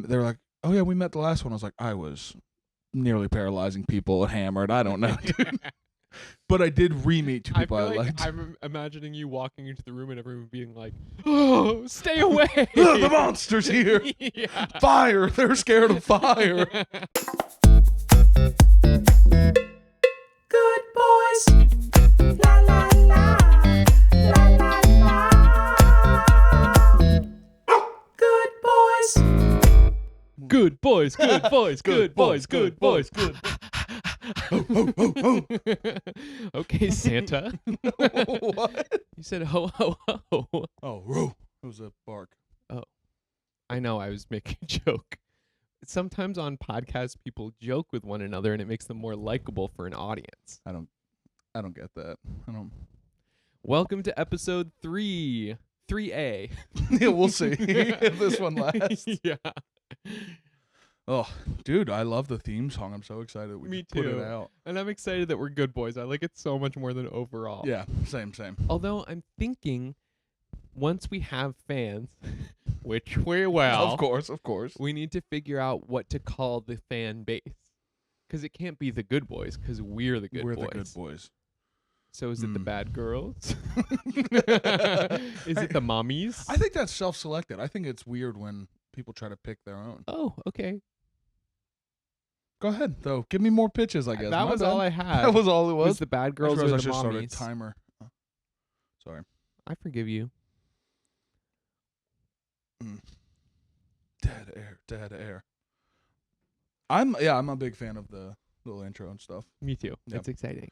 they were like, "Oh yeah, we met the last one." I was like, "I was nearly paralyzing people and hammered. I don't know, dude." But I did re-meet two people I liked. I'm imagining you walking into the room and everyone being like, "Oh, stay away! The monster's here! Yeah. Fire! They're scared of fire." Good boys. La la la. La la la. Good boys. Good boys, good boys, good boys, good boys, good. Okay, Santa. What? You said ho ho ho. Oh, row. It was a bark. I know, I was making a joke. Sometimes on podcasts, people joke with one another, and it makes them more likable for an audience. I don't get that. I don't. Welcome to episode 3A. Yeah, we'll see if this one lasts. Yeah. Oh, dude, I love the theme song. I'm so excited we Me put too. it out. And I'm excited that we're good boys. I like it so much more than overall. Yeah, same. Although I'm thinking once we have fans, which we will, Of course. we need to figure out what to call the fan base. Because it can't be the good boys, because we're the good boys. We're the good boys. So is it the bad girls? Is it the mommies? I think that's self-selected. I think it's weird when people try to pick their own. Oh, okay. Go ahead, though. Give me more pitches, I guess. That My was bad. all I had. That was all it was. The bad girls I or the just started a mommies. timer. Oh. Sorry. I forgive you. Dead air. I'm a big fan of the little intro and stuff. Me too. Yep. It's exciting.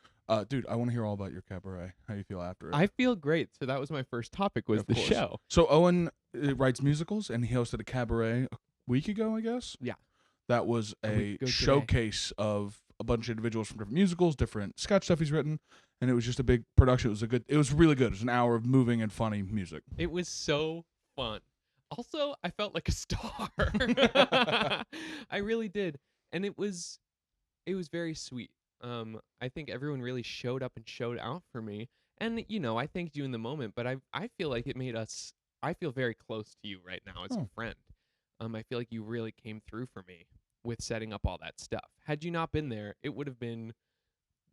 Dude, I want to hear all about your cabaret. How you feel after it? I feel great. So that was my first topic, was Of the course. show. So Owen writes musicals, and he hosted a cabaret a week ago, I guess. Yeah. That was A a week ago today. showcase of a bunch of individuals from different musicals, different sketch stuff he's written, and it was just a big production. It was really good. It was an hour of moving and funny music. It was so fun. Also, I felt like a star. I really did. And it was very sweet. I think everyone really showed up and showed out for me. And, I thanked you in the moment, but I feel like it made us, I feel very close to you right now as a friend. I feel like you really came through for me with setting up all that stuff. Had you not been there, it would have been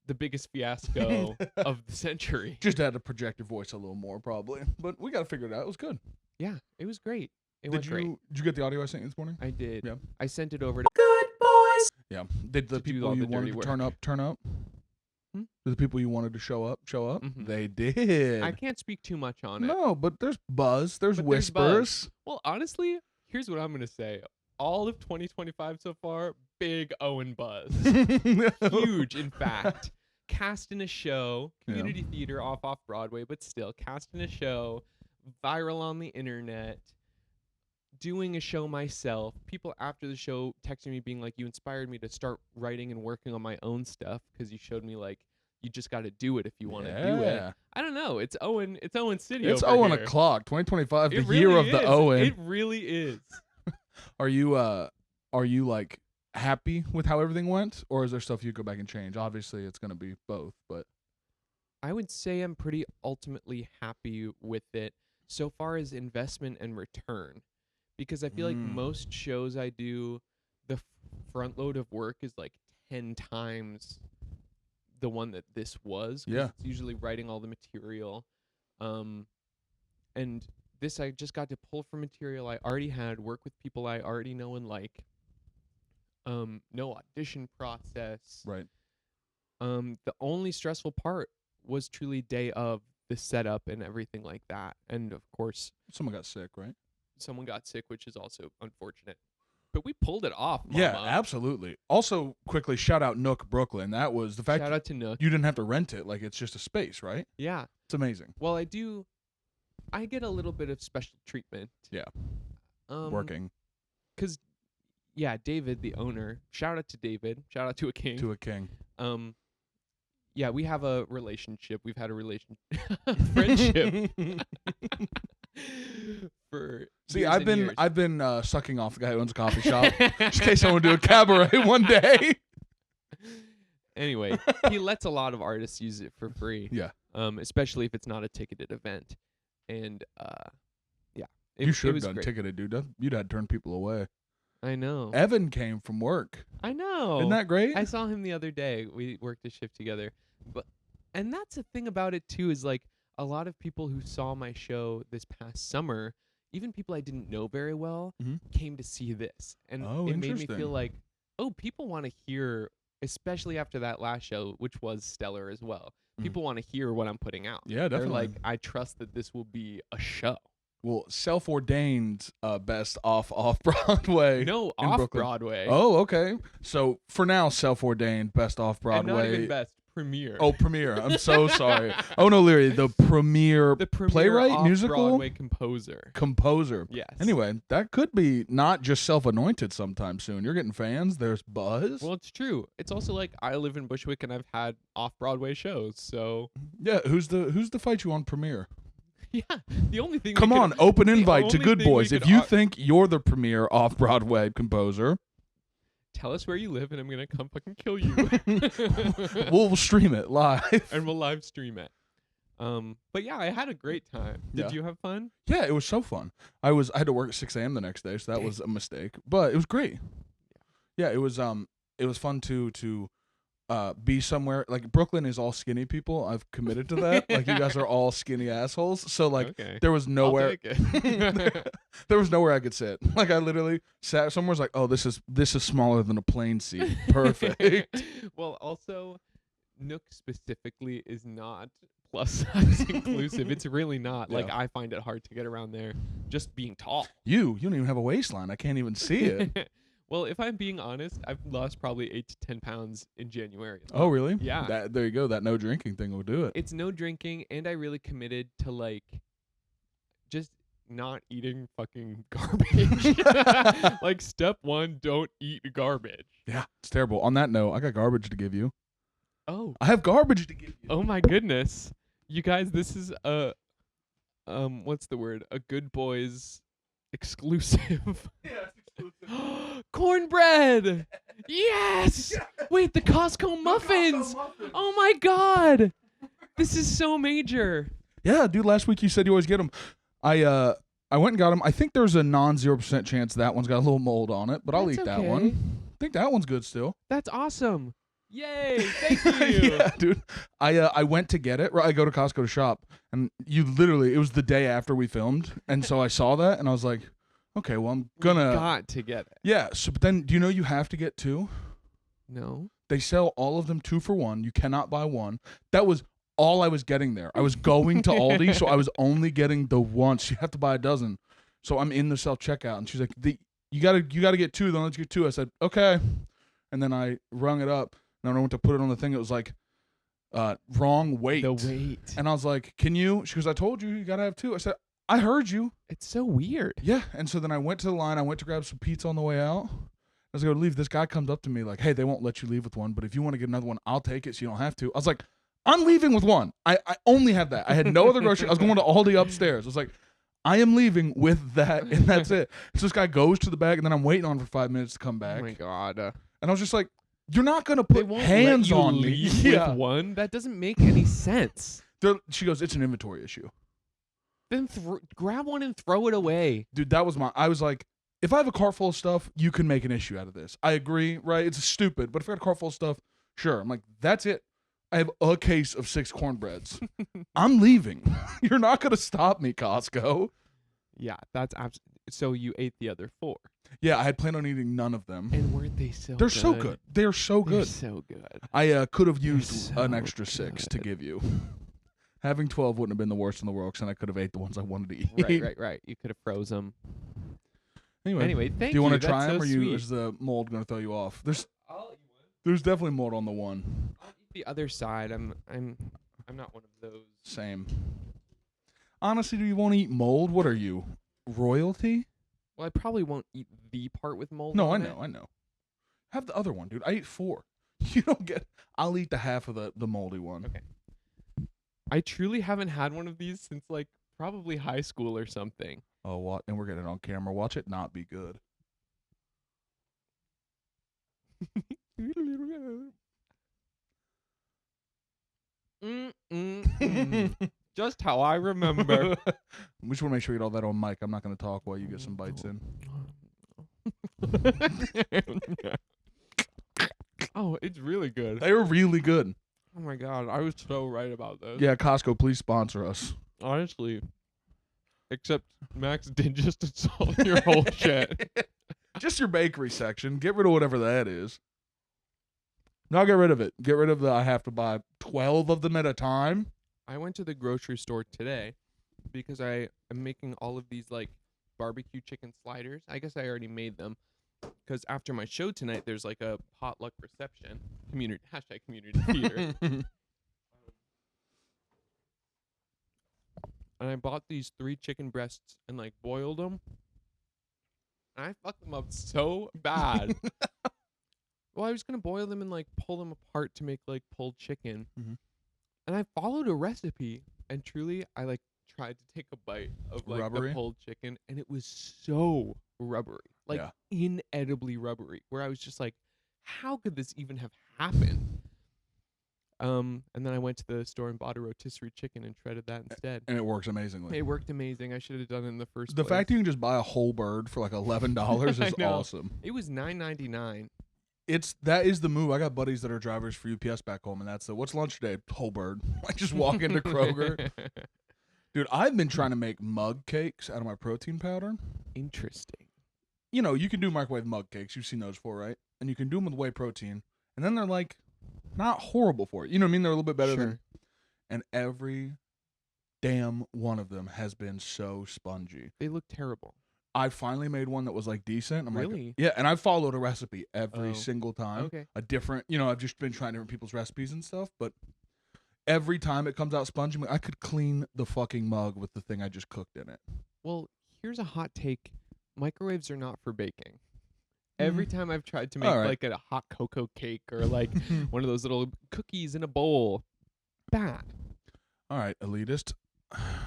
the biggest fiasco of the century. Just had to project your voice a little more, probably. But we got to figure it out. It was good. Yeah, it was great. It Did went great. you get the audio I sent you this morning? I did. Yeah. I sent it over to Good boys. Yeah. Did the To do people all you the dirty wanted to turn up? Hmm? Did the people you wanted to show up? Mhm. They did. I can't speak too much on it. No, but there's buzz. There's But there's whispers. Well, honestly, here's what I'm going to say. All of 2025 so far, big Owen buzz. Huge, in fact. Cast in a show, community theater off-Broadway, but still, cast in a show, viral on the internet, doing a show myself. People after the show texting me being like, you inspired me to start writing and working on my own stuff because you showed me, like, you just got to do it if you want to do it. Yeah. I don't know. It's Owen City It's over Owen here. o'clock. 2025, It the year really of the is. Owen. It really is. Are you like happy with how everything went, or is there stuff you go back and change? Obviously, it's going to be both, but I would say I'm pretty ultimately happy with it so far as investment and return, because I feel like most shows I do, the front load of work is like 10 times the one that this was. 'Cause Yeah. It's usually writing all the material. And this, I just got to pull from material I already had, work with people I already know and like. No audition process. right. The only stressful part was truly day of the setup and everything like that. And of course, Someone got sick, right? someone got sick, which is also unfortunate. But we pulled it off, Mama. Yeah, absolutely. Also, quickly, shout out Nook Brooklyn. That was the fact Shout that out to Nook. you didn't have to rent it. Like, it's just a space, right? Yeah. It's amazing. Well, I get a little bit of special treatment. Yeah. Um, Working Because, yeah, David, the owner, shout out to David. Shout out to a king. to a king. Yeah, we have a relationship. We've had a friendship for See, years I've and been years. I've been sucking off the guy who owns a coffee shop just in case I want to do a cabaret one day. Anyway, he lets a lot of artists use it for free. Yeah. Especially if it's not a ticketed event. And yeah. You should it have was done great. ticketed, dude. You'd have turned people away. I know. Evan came from work. I know. Isn't that great? I saw him the other day. We worked a shift together. And that's the thing about it too, is like a lot of people who saw my show this past summer, even people I didn't know very well, Mhm. came to see this. And Oh, it made me interesting. feel like, oh, people want to hear, especially after that last show, which was stellar as well. Mhm. People want to hear what I'm putting out. Yeah, They're definitely. like, I trust that this will be a show. Well, self-ordained best off Broadway. No, in off Brooklyn. Broadway. Oh, okay. So for now, self-ordained best off And not Broadway. even best, premiere. Oh, premiere. I'm so sorry. Oh no, Leary, the premiere the premier playwright, musical Broadway composer. composer. Yes. Anyway, that could be not just self-anointed sometime soon. You're getting fans. There's buzz. Well, it's true. It's also like I live in Bushwick and I've had off-Broadway shows, so Yeah. Who's the fight you on premiere? yeah. The only thing. Come we on, could, open the invite to only Good thing we Boys. If could you ar- think you're the premier off-Broadway composer, tell us where you live and I'm gonna come fucking kill you. we'll stream it live. And we'll live stream it. But yeah, I had a great time. Did Yeah. you have fun? Yeah, it was so fun. I had to work at 6 a.m. the next day, so that was a mistake. But it was great. Yeah, it was fun to be somewhere like Brooklyn is all skinny people. I've committed to that. Like you guys are all skinny assholes. So like Okay. there was nowhere I'll take it. there was nowhere I could sit. Like I literally sat somewhere was like, "Oh, this is smaller than a plane seat." Perfect. Well, also, Nook specifically is not plus size inclusive. It's really not. Like Yeah. I find it hard to get around there just being tall. You don't even have a waistline. I can't even see it. Well, if I'm being honest, I've lost probably 8 to 10 pounds in January. Oh, really? Yeah. There you go. That no drinking thing will do it. It's no drinking, and I really committed to like just not eating fucking garbage. Like step 1, don't eat garbage. Yeah, it's terrible. On that note, I got garbage to give you. Oh. I have garbage to give you. Oh my goodness. You guys, this is a what's the word? A Good Boys exclusive. Yeah, it's exclusive. Cornbread. Yes. Wait, the Costco muffins. Oh my god. This is so major. Yeah, dude. Last week you said you always get them. I went and got them. I think there's a non-0% chance that one's got a little mold on it, but I'll That's eat that okay. one. I think that one's good still. That's awesome. Yay. Thank you. Yeah, dude. I went to get it. Right, I go to Costco to shop, and it was the day after we filmed, and so I saw that, and I was like, okay, well I'm gonna. Got to get it. Yeah. So, but then do you know you have to get 2? No. They sell all of them 2 for 1. You cannot buy one. That was all I was getting there. I was going to Aldi, so I was only getting the once. You have to buy a dozen. So I'm in the self checkout, and she's like, "You gotta get 2. Then let's get 2." I said, "Okay," and then I rung it up, and when I went to put it on the thing, it was like, wrong weight. The weight. And I was like, "Can you?" She goes, "I told you gotta have 2." I said, "I heard you." It's so weird. Yeah. And so then I went to the line. I went to grab some pizza on the way out. I was going to leave. This guy comes up to me like, "Hey, they won't let you leave with one, but if you want to get another one, I'll take it so you don't have to." I was like, "I'm leaving with one. I only have that. I had no other grocery. I was going to Aldi upstairs." I was like, "I am leaving with that, and that's it." So this guy goes to the bag, and then I'm waiting on for 5 minutes to come back. Oh my god. And I was just like, "You're not going to They put won't hands let you on me." leave Yeah. with one. That doesn't make any sense. She goes, "It's an inventory issue." Then grab one and throw it away. Dude, I was like, if I have a cart full of stuff, you can make an issue out of this. I agree, right? It's stupid, but if I got a cart full of stuff, sure. I'm like, that's it. I have a case of 6 cornbreads. I'm leaving. You're not going to stop me, Costco. Yeah, that's so you ate the other 4. Yeah, I had planned on eating none of them. And weren't they so They're good? so good. They're so They're good. so good. I could have used so an extra 6 to good. give you. Having 12 wouldn't have been the worst in the world, because then I could have ate the ones I wanted to eat. Right. You could have froze them. Anyway, Thank do you want to That's try them, so or sweet. is the mold going to throw you off? I'll eat one. There's definitely mold on the one. I'll eat the other side. I'm not one of those. Same. Honestly, do you want to eat mold? What are you, royalty? Well, I probably won't eat the part with mold. No, I on it. know. Have the other one, dude. I ate 4. You don't get. I'll eat the half of the moldy one. Okay. I truly haven't had one of these since like probably high school or something. Oh, what? And we're getting it on camera. Watch it not be good. Just how I remember. We just want to make sure you get all that on mic. I'm not going to talk while you get some bites in. Oh, it's really good. They were really good. Oh my god, I was so right about this. Yeah, Costco, please sponsor us. Honestly. Except Max did just insult your whole shit. Just your bakery section. Get rid of whatever that is. No, get rid of it. Get rid of the I have to buy 12 of them at a time. I went to the grocery store today because I am making all of these like barbecue chicken sliders. I guess I already made them because after my show tonight, there's like a potluck reception. Community theater. And I bought these 3 chicken breasts and like boiled them. And I fucked them up so bad. Well, I was going to boil them and like pull them apart to make like pulled chicken. Mhm. And I followed a recipe and truly I like tried to take a bite of like Rubbery? the pulled chicken and it was so rubbery. Like Yeah. inedibly rubbery where I was just like, how could this even have happened? And then I went to the store and bought a rotisserie chicken and shredded that instead. And it works amazingly. It worked amazing. I should have done it in the first The place. fact you can just buy a whole bird for like $11 I is know. awesome. It was $9.99. That is the move. I got buddies that are drivers for UPS back home, and that's the what's lunch today? Whole bird. Like just walk into Kroger. Dude, I've been trying to make mug cakes out of my protein powder. Interesting. You know, you can do microwave mug cakes. You've seen those before, right? And you can do them with whey protein, and then they're like not horrible for it. You know what I mean? They're a little bit better than. And every damn one of them has been so spongy. They look terrible. I finally made one that was like decent. I'm Really? like, yeah, and I followed a recipe every Oh. single time. Okay. A different, I've just been trying different people's recipes and stuff, but every time it comes out spongy, I'm like, I could clean the fucking mug with the thing I just cooked in it. Well, here's a hot take. Microwaves are not for baking. Every time I've tried to make Alright. like a hot cocoa cake or like one of those little cookies in a bowl, bad. All right, elitist.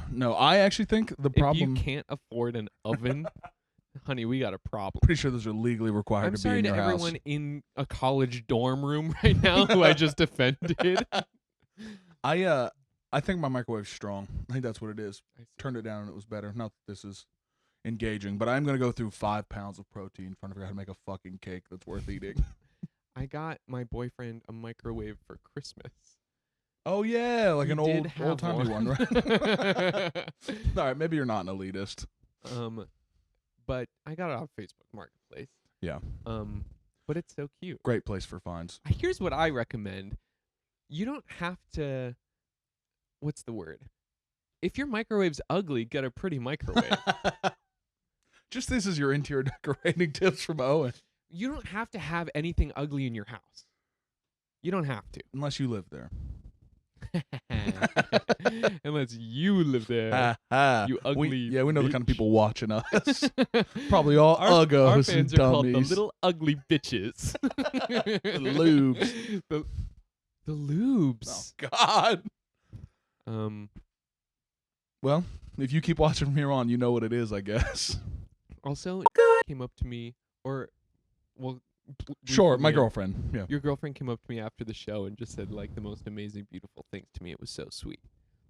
No, I actually think the problem. If you can't afford an oven, honey, we got a problem. Pretty sure those are legally required I'm to be sorry in to your everyone house. in a college dorm room right now who I just offended. I think my microwave's strong. I think that's what it is. I see. Turned it down and it was better. Not that this is engaging, but I'm gonna go through 5 pounds of protein trying to figure out how to make a fucking cake that's worth eating. I got my boyfriend a microwave for Christmas. Oh yeah, like He an did old have timey one, right? All right, maybe you're not an elitist. But I got it off Facebook Marketplace. Yeah. But it's so cute. Great place for finds. Here's what I recommend. You don't have to. What's the word? If your microwave's ugly, get a pretty microwave. Just this is your interior decorating tips from Owen. You don't have to have anything ugly in your house. You don't have to. Unless you live there. Unless you live there. You ugly we know the kind of bitch. people watching us. Probably all Our uggos fans and are called the dummies. little ugly bitches. Lubes. The lubes. Oh, God. Well, if you keep watching from here on, you know what it is, I guess. Also, came up to me, or, well, Sure, briefly, my girlfriend. Yeah. Your girlfriend came up to me after the show and just said like the most amazing, beautiful things to me. It was so sweet.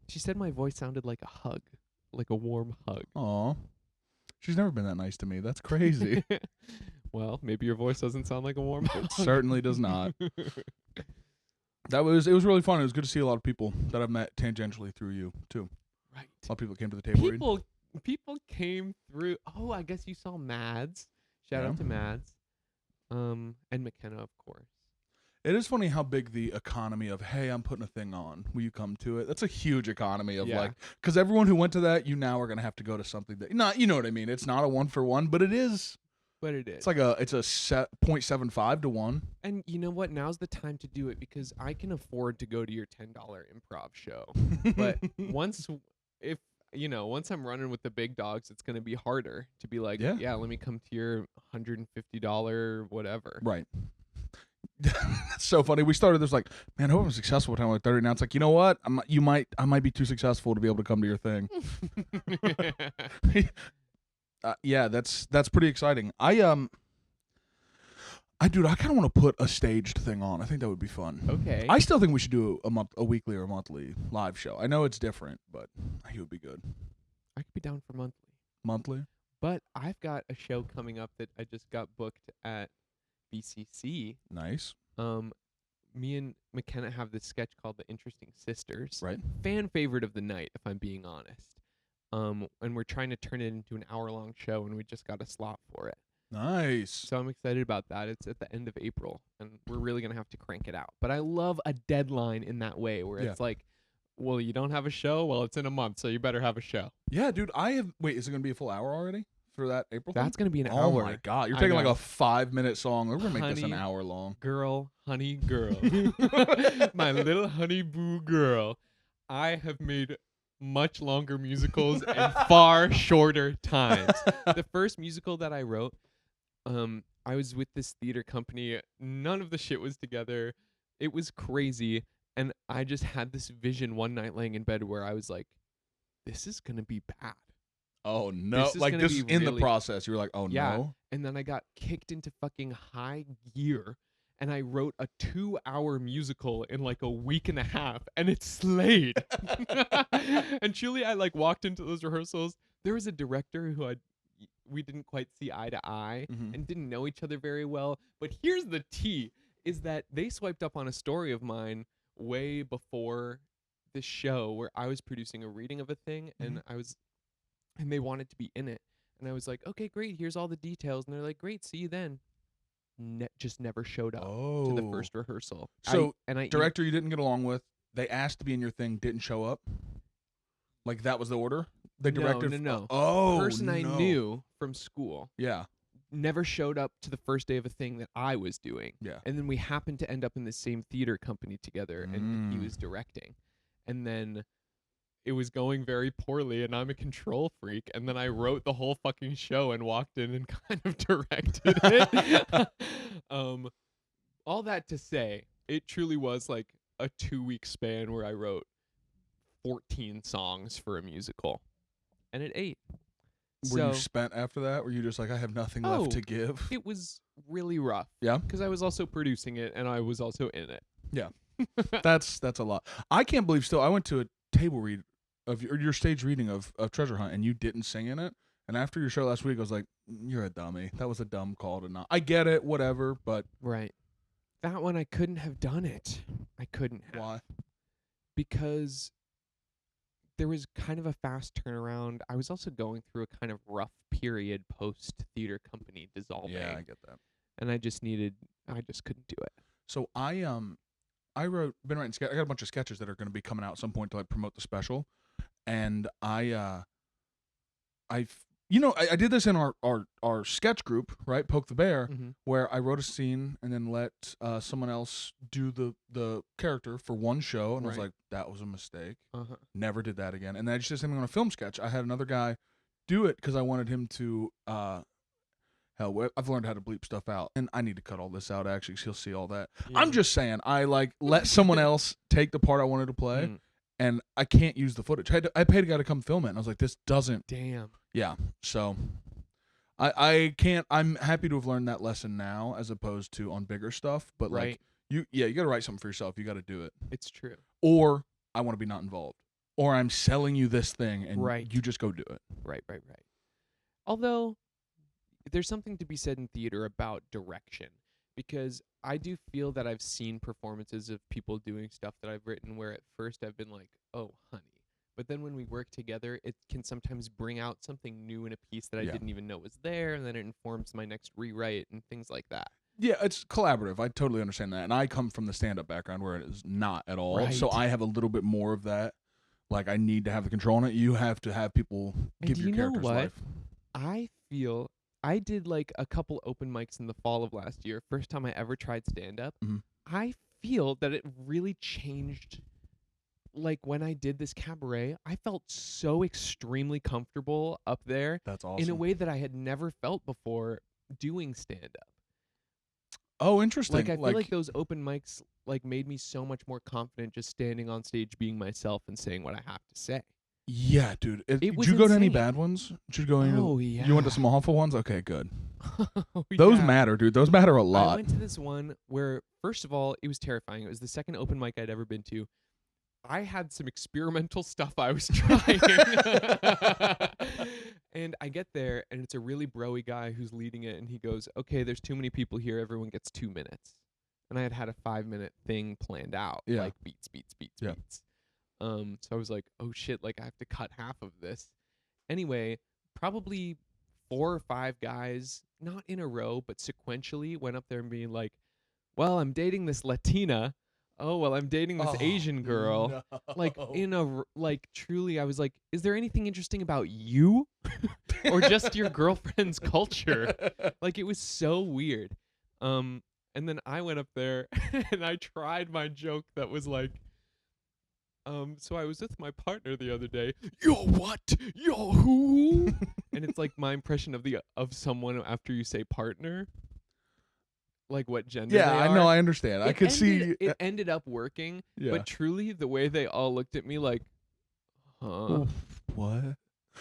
She said my voice sounded like a hug, like a warm hug. Aw. She's never been that nice to me. That's crazy. Well, maybe your voice doesn't sound like a warm hug. It certainly does not. It was really fun. It was good to see a lot of people that I've met tangentially through you too. Right. A lot of people came to the table. People came through. Oh, I guess you saw Mads. Shout out to Mads. And McKenna, of course. It is funny how big the economy of, hey, I'm putting a thing on. Will you come to it? That's a huge economy of like, because everyone who went to that, you now are going to have to go to something that, not, you know what I mean? It's not a 1-for-1, but it is. But it is. It's like it's a 0.75 to 1. And you know what? Now's the time to do it because I can afford to go to your $10 improv show. But once I'm running with the big dogs, it's going to be harder to be like, yeah, let me come to your $150 whatever. Right. It's so funny. We started this like, man, I hope I'm successful when I'm like 30. Now it's like, you know what? I might be too successful to be able to come to your thing. Yeah, that's pretty exciting. I kind of want to put a staged thing on. I think that would be fun. Okay. I still think we should do a weekly or a monthly live show. I know it's different, but I think it would be good. I could be down for monthly. Monthly? But I've got a show coming up that I just got booked at BCC. Nice. Me and McKenna have this sketch called The Interesting Sisters. Right. Fan favorite of the night, if I'm being honest. And we're trying to turn it into an hour-long show, and we just got a slot for it. Nice. So I'm excited about that. It's at the end of April, and we're really going to have to crank it out. But I love a deadline in that way where Yeah. it's like, well, you don't have a show? Well, it's in a month, so you better have a show. Yeah, dude. Wait, is it gonna be a full hour already for that April? That's going to be an thing? hour. Oh my god, you're I taking like know. a 5-minute song. We're gonna make this an Honey. hour long. Girl, honey, girl. My little honey boo girl. I have made much longer musicals in far shorter times. The first musical that I wrote, I was with this theater company. None of the shit was together. It was crazy. And I just had this vision one night laying in bed where I was like, this is going to be bad. Oh no! This is Like gonna this is be in the really- process. You were like, oh Yeah. no. And then I got kicked into fucking high gear. And I wrote a 2-hour musical in like a week and a half, and it slayed. And truly, I like walked into those rehearsals. There was a director who we didn't quite see eye to eye Mhm. and didn't know each other very well. But here's the tea: is that they swiped up on a story of mine way before this show, where I was producing a reading of a thing, and they wanted to be in it. And I was like, okay, great. Here's all the details. And they're like, great, see you then. Just never showed up to the first rehearsal. So, I Director you didn't get along with. They asked to be in your thing, didn't show up. Like that was the order. They directed. No. Oh, person I no. knew from school Yeah. never showed up to the first day of a thing that I was doing. Yeah. And then we happened to end up in the same theater company together, and he was directing. And then it was going very poorly, and I'm a control freak. And then I wrote the whole fucking show and walked in and kind of directed it. All that to say, it truly was like a 2-week span where I wrote 14 songs for a musical, and it ate. Were you So spent after that? Were you just like, I have nothing Oh. left to give? it was really rough. Yeah. Because I was also producing it, and I was also in it. That's a lot. I can't believe still. I went to a table read of your stage reading of Treasure Hunt, and you didn't sing in it. And after your show last week, I was like, you're a dummy. That was a dumb call to not. I get it, whatever, but Right. That one, I couldn't have done it. I couldn't have. why? Because there was kind of a fast turnaround. I was also going through a kind of rough period post theater company dissolving. Yeah, I get that. And I just couldn't do it. So been writing. I got a bunch of sketches that are going to be coming out at some point to like promote the special, and I did this in our sketch group, right? Poke the Bear, where I wrote a scene and then let someone else do the character for one show, and I was Right. like, that was a mistake. Uh-huh. Never did that again. And then I just did something on a film sketch. I had another guy do it because I wanted him to. I've learned how to bleep stuff out, and I need to cut all this out actually, 'cause he'll see all that. I'm just saying, I like let someone else take the part I wanted to play, Mm. and I can't use the footage. I paid a guy to come film it, and I was like, this doesn't. Damn. Yeah, so I can't. I'm happy to have learned that lesson now, as opposed to on bigger stuff. But Right. like you got to write something for yourself. You got to do it, It's true. or I want to be not involved, or I'm selling you this thing, and Right. you just go do it. Right. Although, there's something to be said in theater about direction, because I do feel that I've seen performances of people doing stuff that I've written where at first I've been like, oh, honey. But then when we work together, it can sometimes bring out something new in a piece that I Yeah. didn't even know was there, and then it informs my next rewrite and things like that. Yeah, it's collaborative. I totally understand that, and I come from the stand-up background where it is not at all. So Right. I have a little bit more of that. Like I need to have the control on it. You have to have people give do your you know characters what? life. I feel I did like a couple open mics in the fall of last year. First time I ever tried stand-up. Mhm. I feel that it really changed. Like when I did this cabaret, I felt so extremely comfortable up there That's awesome. in a way that I had never felt before doing stand-up. Oh, interesting. Like I feel like those open mics like made me so much more confident just standing on stage being myself and saying what I have to say. yeah, dude. It was did you go to any insane. bad ones? Did you go any? Oh, yeah. You went to some awful ones. Okay, good. Oh, Those yeah. matter, dude. Those matter a I lot. went to this one where, first of all, it was terrifying. It was the second open mic I'd ever been to. I had some experimental stuff I was trying. And I get there, and it's a really broy guy who's leading it, and he goes, "Okay, there's too many people here. Everyone gets 2 minutes." And I had a 5-minute thing planned out, Yeah. like beats. Yeah. So I was like, "Oh shit! Like I have to cut half of this." Anyway, probably 4 or 5 guys, not in a row, but sequentially, went up there and being like, "Well, I'm dating this Latina. Oh, well, I'm dating this Asian girl." Like like truly, I was like, "Is there anything interesting about you, or just your girlfriend's culture?" Like it was so weird. And then I went up there and I tried my joke that was like, so I was with my partner the other day. Yo, what? Yo, who? And it's like my impression of someone after you say partner. Like what gender Yeah, they I are. know. I understand. I could see. It ended up working, Yeah. but truly the way they all looked at me like, huh? What?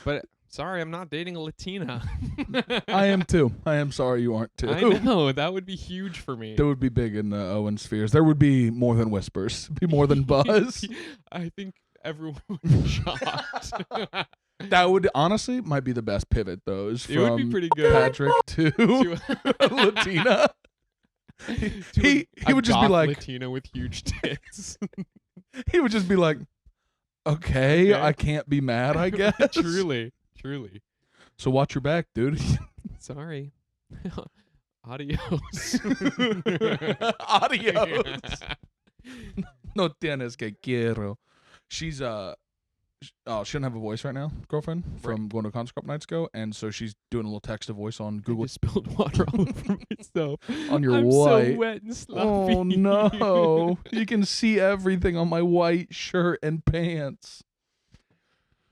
But sorry, I'm not dating a Latina. I am too. I am sorry you aren't too. I know, that would be huge for me. That would be big in Owen spheres. There would be more than whispers. Be more than buzz. I think everyone would be shocked. That would honestly might be the best pivot. Those It from would be pretty good. Patrick to Latina. He a would just be goth like Latina with huge tits. he would just be like, okay, Okay. I can't be mad. I guess. Truly. So watch your back, dude. Sorry. Adios. Adios. No tienes que quiero. She's she doesn't have a voice right now, girlfriend, from going to concert a couple nights ago, and so she's doing a little text to voice on I Google just spilled water all over myself. on your I'm white. so wet and sloppy. Oh no! You can see everything on my white shirt and pants.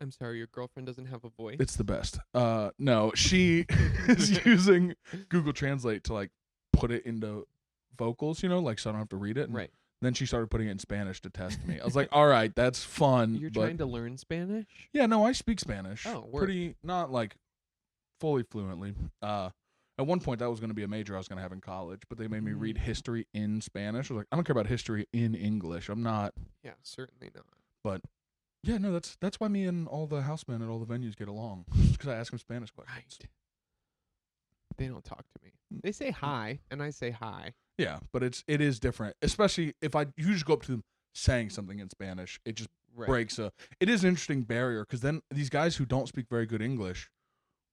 I'm sorry, your girlfriend doesn't have a voice. It's the best. No, she is using Google Translate to like put it into vocals, like so I don't have to read it. And Right. then she started putting it in Spanish to test me. I was like, all right, that's fun. You're but trying to learn Spanish? yeah, no, I speak Spanish. Oh, word. Pretty, not like fully fluently. At one point, that was going to be a major I was going to have in college, but they made me read history in Spanish. I was like, I don't care about history in English. I'm not. Yeah, certainly not. But yeah, no, that's why me and all the housemen at all the venues get along, because I ask them Spanish questions. Right. They don't talk to me. They say hi, and I say hi. Yeah, but it is different, especially if you just go up to them saying something in Spanish. It just Right. breaks it is an interesting barrier, because then these guys who don't speak very good English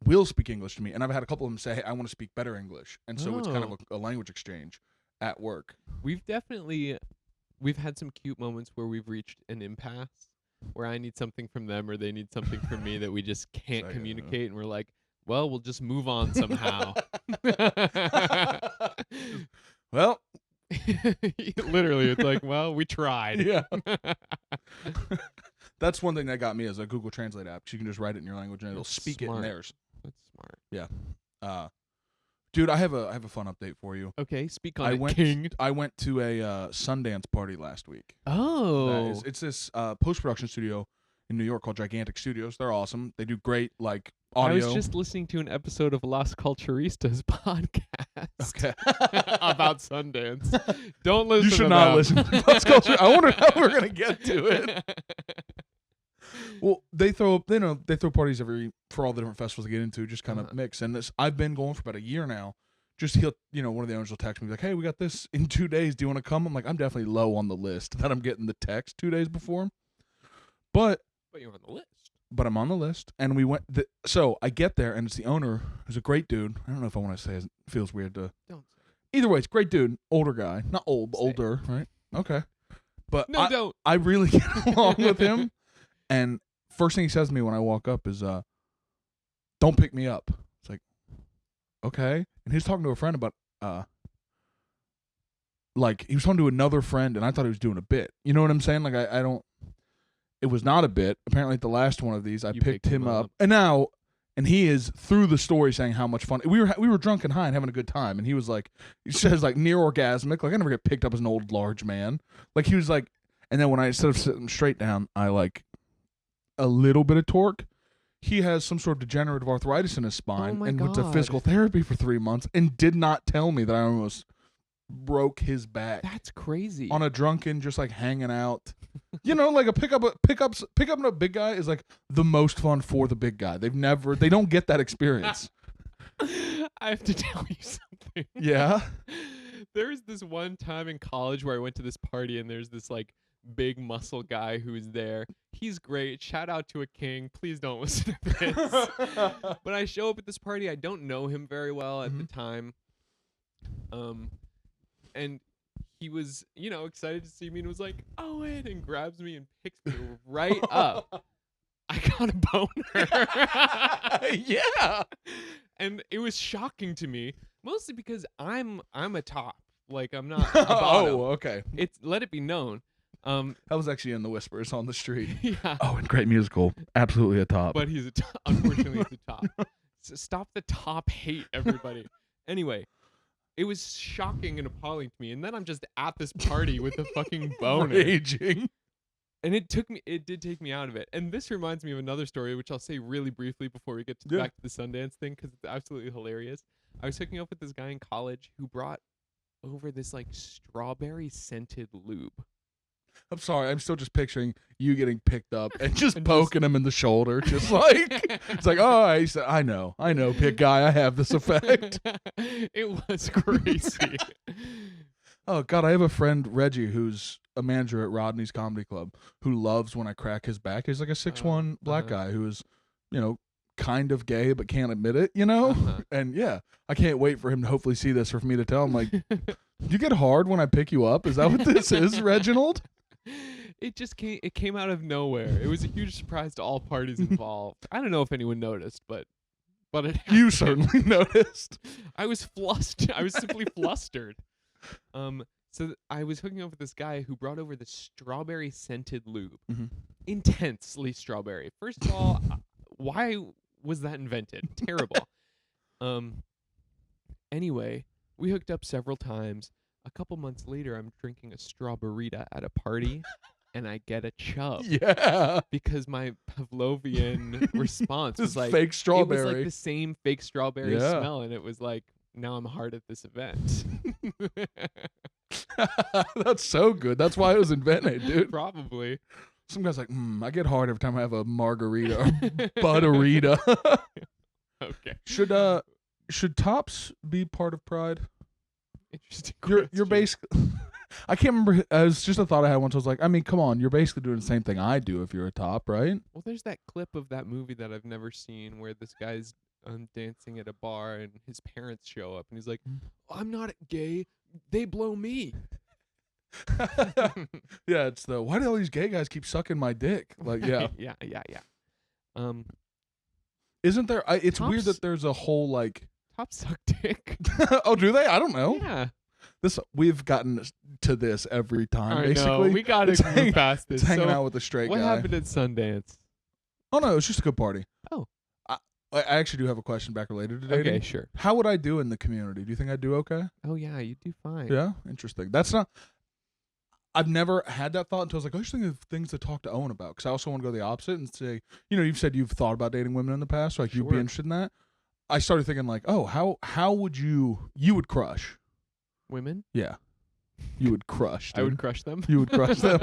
will speak English to me, and I've had a couple of them say, hey, I want to speak better English, and so it's kind of a language exchange at work. We've had some cute moments where we've reached an impasse where I need something from them or they need something from me that we just can't So, communicate, and we're like, well, we'll just move on somehow. Well, Literally, it's like, well, we tried. yeah. That's one thing that got me is a Google Translate app. You can just write it in your language and it'll That's speak it in smart. theirs. That's smart. Dude, I have a fun update for you. Okay, speak on I it, went King. I went to a Sundance party last week. Oh. It's this post-production studio in New York called Gigantic Studios. They're awesome. They do great like audio. I was just listening to an episode of Las Culturistas podcast okay. about Sundance. Don't listen You to should not them. listen to Plus Culture. I wonder how we're gonna get to it. Well, they throw parties for all the different festivals they get into, just kind of mix. And this I've been going for about a year now. Just one of the owners will text me like, "Hey, we got this in 2 days. Do you want to come?" I'm like, I'm definitely low on the list that I'm getting the text 2 days before. But you're on the list. But I'm on the list, and we went. So I get there, and it's the owner, who's a great dude. I don't know if I want to say it. Feels weird to. Don't say Either way, it's a great dude, older guy, not old, but Say it. older, right? Okay. But No, don't. I really get along with him, and first thing he says to me when I walk up is, "Don't pick me up." It's like, okay, and he was talking to a friend about, like he was talking to another friend, and I thought he was doing a bit. You know what I'm saying? Like I don't. It was not a bit. Apparently, at the last one of these, I picked him up, and he is through the story saying how much fun we were drunk and high and having a good time, and he says like near orgasmic, like I never get picked up as an old large man, like he was like, and then when I instead of sitting straight down, I like a little bit of torque. He has some sort of degenerative arthritis in his spine my and went to God. physical therapy for 3 months and did not tell me that I almost broke his back That's crazy. on a drunken, just like hanging out. You know, like picking up a big guy is like the most fun for the big guy. They don't get that experience. I have to tell you something. Yeah. There was this one time in college where I went to this party and there's this like big muscle guy who's there. He's great. Shout out to a king. Please don't listen to this. But I show up at this party. I don't know him very well at the time. And he was, excited to see me and was like, Owen, and grabs me and picks me right up. I got a boner. Yeah. And it was shocking to me, mostly because I'm a top. Like, I'm not a bottom. Oh, okay. Let it be known. That was actually in the whispers on the street. Yeah. Oh, and great musical. Absolutely a top. But he's a top. Unfortunately, he's a top. So stop the top hate, everybody. Anyway, it was shocking and appalling to me. And then I'm just at this party with a fucking boner. Raging. And it did take me out of it. And this reminds me of another story, which I'll say really briefly before we get back to the Sundance thing, because it's absolutely hilarious. I was hooking up with this guy in college who brought over this like strawberry scented lube. I'm sorry. I'm still just picturing you getting picked up and just poking him in the shoulder. Just like, it's like, oh, he said, I know, big guy. I have this effect. It was crazy. Oh, God. I have a friend, Reggie, who's a manager at Rodney's Comedy Club, who loves when I crack his back. He's like a 6'1" black guy who is, kind of gay but can't admit it, And yeah, I can't wait for him to hopefully see this or for me to tell him, like, you get hard when I pick you up? Is that what this is, Reginald? It came out of nowhere. It was a huge surprise to all parties involved. I don't know if anyone noticed, but it happened. You certainly noticed. I was flustered. I was simply flustered. So I was hooking up with this guy who brought over the strawberry scented lube. Mm-hmm. Intensely strawberry. First of all, why was that invented? Terrible. Anyway, we hooked up several times. A couple months later, I'm drinking a strawberryta at a party, and I get a chub. Yeah. Because my Pavlovian response was like fake strawberry. It was like the same fake strawberry smell, and it was like, now I'm hard at this event. That's so good. That's why it was invented, dude. Probably. Some guy's like, I get hard every time I have a margarita or butterita. Okay. Should tops be part of Pride? Interesting. You're basically. I can't remember. It was just a thought I had once. I was like, I mean, come on, you're basically doing the same thing I do if you're a top, right? Well, there's that clip of that movie that I've never seen where this guy's dancing at a bar and his parents show up and he's like, I'm not gay. They blow me. Yeah, it's why do all these gay guys keep sucking my dick? Like, yeah. Yeah. Isn't there? It's Tops- weird that there's a whole like. Tops suck dick. Oh, do they? I don't know. Yeah. We've gotten to this every time. I basically, know. We gotta move past this. It's hanging So, out with a straight what guy. happened at Sundance? Oh no, it's just a good party. Oh. I actually do have a question back related to dating. Okay, sure. How would I do in the community? Do you think I'd do okay? Oh yeah, you do fine. Yeah, interesting. That's not. I've never had that thought until I was like, I just think of things to talk to Owen about, because I also want to go the opposite and say, you've said you've thought about dating women in the past, so like you'd be Sure. interested in that. I started thinking like, oh, how would you would crush? Women? Yeah, you would crush. I would dude. crush them. You would crush them.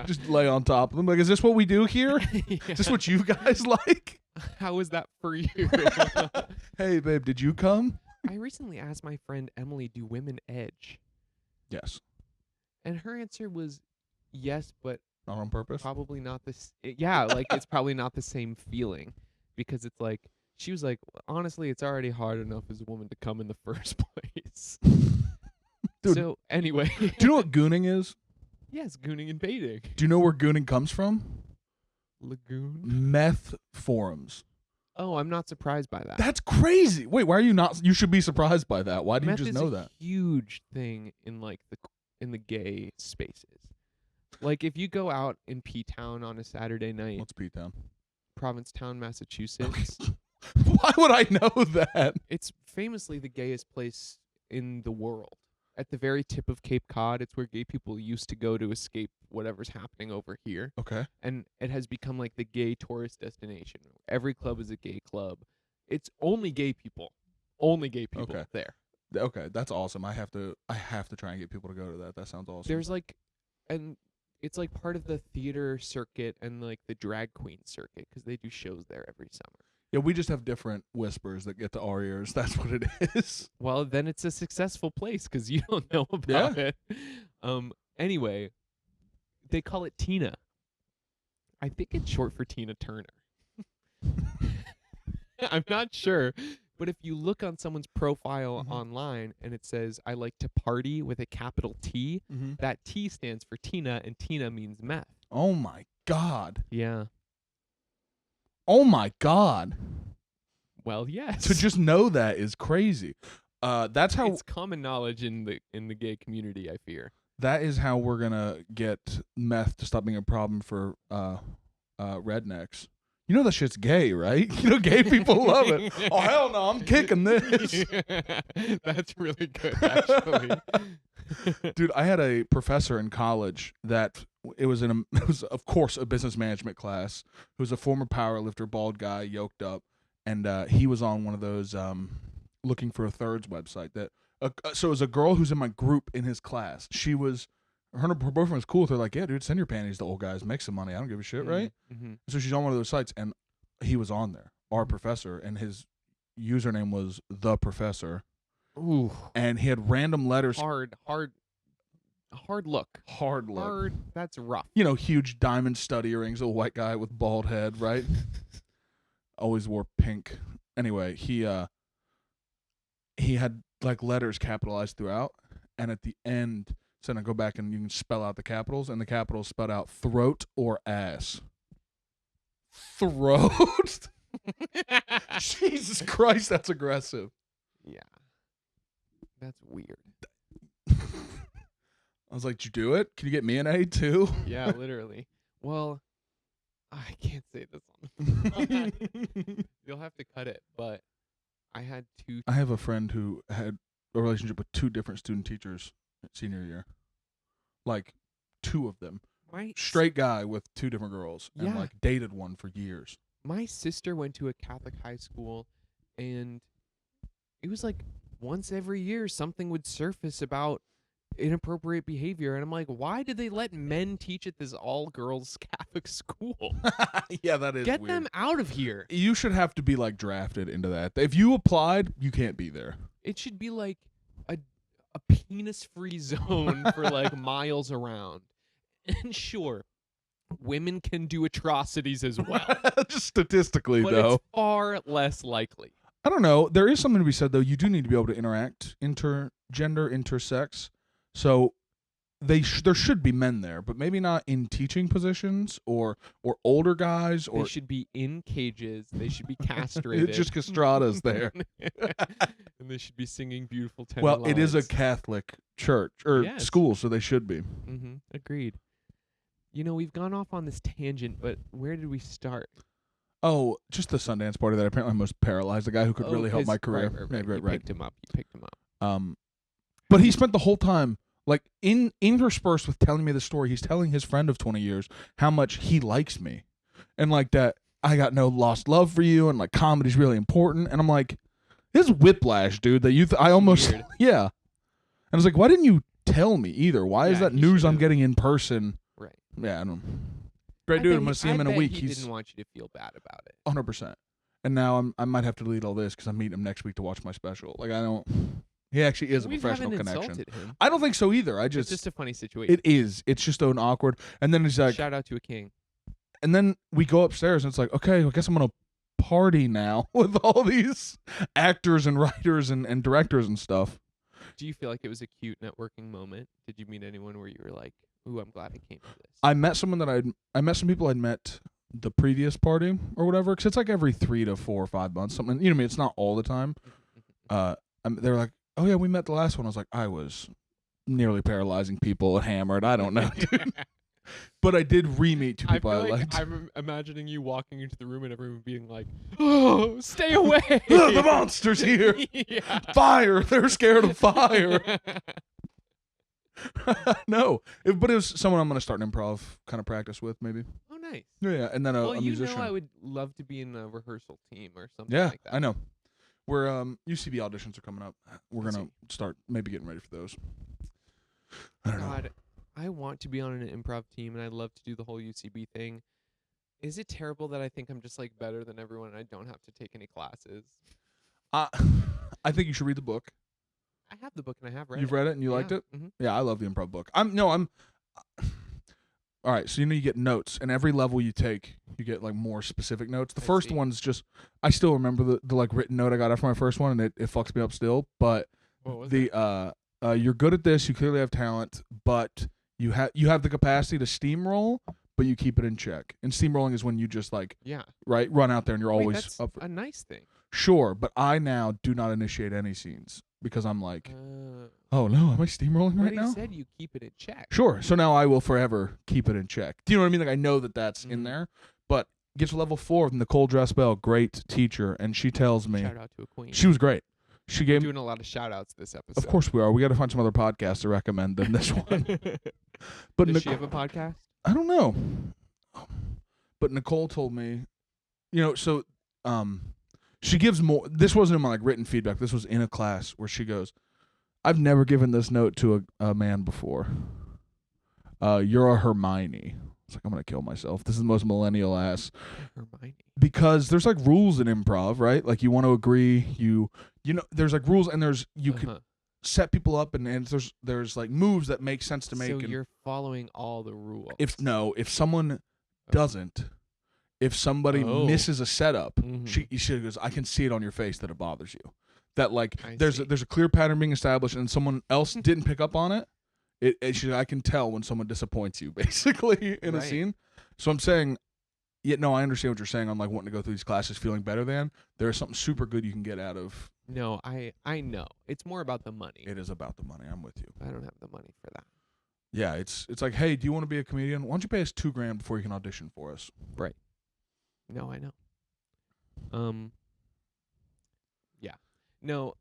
Just lay on top of them. Like, is this what we do here? Is this what you guys like? How is that for you? Hey, babe, did you come? I recently asked my friend Emily, do women edge? Yes. And her answer was yes, but Not on purpose. probably not this. Yeah, like it's probably not the same feeling, because it's like, she was like, honestly, it's already hard enough as a woman to come in the first place. Dude. So anyway. Do you know what gooning is? Yes, gooning and baiting. Do you know where gooning comes from? Lagoon. Meth forums. Oh, I'm not surprised by that. That's crazy. Wait, why are you not? You should be surprised by that. Why do you Meth just is know a that? huge thing in like in the gay spaces. Like if you go out in P-Town on a Saturday night, What's P-Town? Provincetown, Massachusetts. Why would I know that? It's famously the gayest place in the world. At the very tip of Cape Cod, it's where gay people used to go to escape whatever's happening over here. Okay. And it has become like the gay tourist destination. Every club is a gay club. It's only gay people. Only gay people Okay. there. Okay, that's awesome. I have to try and get people to go to that. That sounds awesome. There's like, and it's like part of the theater circuit and like the drag queen circuit because they do shows there every summer. Yeah, we just have different whispers that get to our ears. That's what it is. Well, then it's a successful place because you don't know about it. Anyway, they call it Tina. I think it's short for Tina Turner. I'm not sure, but if you look on someone's profile online and it says, I like to party with a capital T, that T stands for Tina, and Tina means meth. Oh, my God. Yeah. Oh, my God. Well, yes. To just know that is crazy. That's how it's common knowledge in the gay community, I fear. that is how we're gonna get meth to stop being a problem for rednecks. You know that shit's gay, right? You know gay people love it. Oh hell no, I'm kicking this. That's really good, actually. Dude, I had a professor in college that it was of course a business management class, who was a former powerlifter, bald guy, yoked up, and he was on one of those looking for a thirds website that so it was a girl who's in my group in his class. She was her boyfriend was cool with her, like, yeah, dude, send your panties to old guys, make some money. I don't give a shit, right? Mm-hmm. So she's on one of those sites, and he was on there, our professor, and his username was the professor. Ooh. And he had random letters. Hard look. Hard look. Hard. That's rough. You know, huge diamond stud earrings, a white guy with bald head, right? Always wore pink. Anyway, he had like letters capitalized throughout, and at the end, so then I go back and you can spell out the capitals, and the capitals spelled out throat or ass. Throat? Jesus Christ, that's aggressive. Yeah. That's weird. I was like, did you do it? Can you get me an A too? Yeah, literally. Well, I can't say this on You'll have to cut it, but I had two. I have a friend who had a relationship with two different student teachers senior year. Like, two of them. Straight guy with two different girls. And, Yeah. like, dated one for years. My sister went to a Catholic high school, and it was like once every year something would surface about inappropriate behavior, and I'm like, why did they let men teach at this all-girls Catholic school? Yeah, that is Get weird. them out of here. You should have to be, like, drafted into that. If you applied, you can't be there. It should be like a penis-free zone for like miles around. And sure, women can do atrocities as well. Just statistically, but though. it's far less likely. I don't know. There is something to be said, though. You do need to be able to interact, intergender, intersex. So there should be men there, but maybe not in teaching positions or older guys. Or They should be in cages. They should be castrated. It's just castradas there. And they should be singing beautiful tender Well, it is a lines. Catholic church or Yes. school, so they should be. Mm-hmm. Agreed. You know, we've gone off on this tangent, but where did we start? Oh, just the Sundance party that apparently almost paralyzed the guy who could really help my career. Right. You picked him up. But he spent the whole time, like, interspersed with telling me the story, he's telling his friend of 20 years how much he likes me. And, like, that I got no lost love for you, and, like, comedy's really important. And I'm like, this is whiplash, dude, that I almost, weird. yeah. And I was like, why didn't you tell me either? Why is Yeah, that he news I'm should've. getting in person? Right. Yeah, I don't know. Great dude, I'm going to see him in a week. He He's didn't want you to feel bad about it. 100%. And now I might have to delete all this because I'm meeting him next week to watch my special. Like, I don't. He actually is a We professional haven't connection. insulted him. I don't think so either. It's just a funny situation. It is. It's just an awkward. And then he's like, Shout out to a king. and then we go upstairs and it's like, okay, I guess I'm gonna party now with all these actors and writers and directors and stuff. Do you feel like it was a cute networking moment? Did you meet anyone where you were like, "Ooh, I'm glad I came to this"? I met someone that I met some people I'd met the previous party or whatever, because it's like every 3 to 4 or 5 months, something. You know what I mean? It's not all the time. They're like, oh yeah, we met the last one. I was like, I was nearly paralyzing people and hammered. I don't know, dude. But I did re-meet two people I liked. I'm imagining you walking into the room and everyone being like, "Oh, stay away! The monster's here! Yeah. Fire! They're scared of fire. No, but it was someone I'm going to start an improv kind of practice with, maybe. Oh, nice. Yeah, and then a Well, you musician. know, I would love to be in a rehearsal team or something Yeah, like that. I know. We're UCB auditions are coming up. We're I gonna see. start maybe getting ready for those. I don't know. God, I want to be on an improv team, and I'd love to do the whole UCB thing. Is it terrible that I think I'm just like better than everyone and I don't have to take any classes? I think you should read the book. I have the book and I have read You've it. read it and you liked it? Mm-hmm. Yeah, I love the improv book. I'm all right, so you get notes, and every level you take, you get like more specific notes. The I first see. one's just I still remember the like written note I got after my first one, and it fucks me up still. But What was the you're good at this, you clearly have talent, but you have the capacity to steamroll, but you keep it in check. And steamrolling is when you just like Yeah. run out there and you're Wait, always that's up for, a nice thing. sure, but I now do not initiate any scenes because I'm like, oh no, am I steamrolling But right he now? said you keep it in check. Sure. So now I will forever keep it in check. Do you know what I mean? Like I know that that's in Mhm. there, but get to level 4 with Nicole Dressbell, great teacher, and she tells me Shout out to a queen. she was great. She gave me, doing a lot of shout outs this episode. of course we are. We got to find some other podcasts to recommend than this one. But Does she Nic- have a podcast? I don't know. But Nicole told me, so she gives more. This wasn't in my like written feedback. This was in a class where she goes, "I've never given this note to a man before. You're a Hermione." It's like I'm gonna kill myself. This is the most millennial ass. Hermione. Because there's like rules in improv, right? Like you want to agree, there's like rules, and there's you can set people up, and there's like moves that make sense to make. So and you're following all the rules. if someone doesn't, if somebody Oh. misses a setup, Mhm. she goes, I can see it on your face that it bothers you. That like I there's see. there's a clear pattern being established, and someone else didn't pick up on it. I can tell when someone disappoints you, basically, in a Right. scene. So I'm saying, I understand what you're saying on like wanting to go through these classes feeling better than. There is something super good you can get out of. No, I know. It's more about the money. It is about the money. I'm with you. I don't have the money for that. Yeah, it's like, hey, do you want to be a comedian? Why don't you pay us $2,000 before you can audition for us? No, I know. Yeah. No,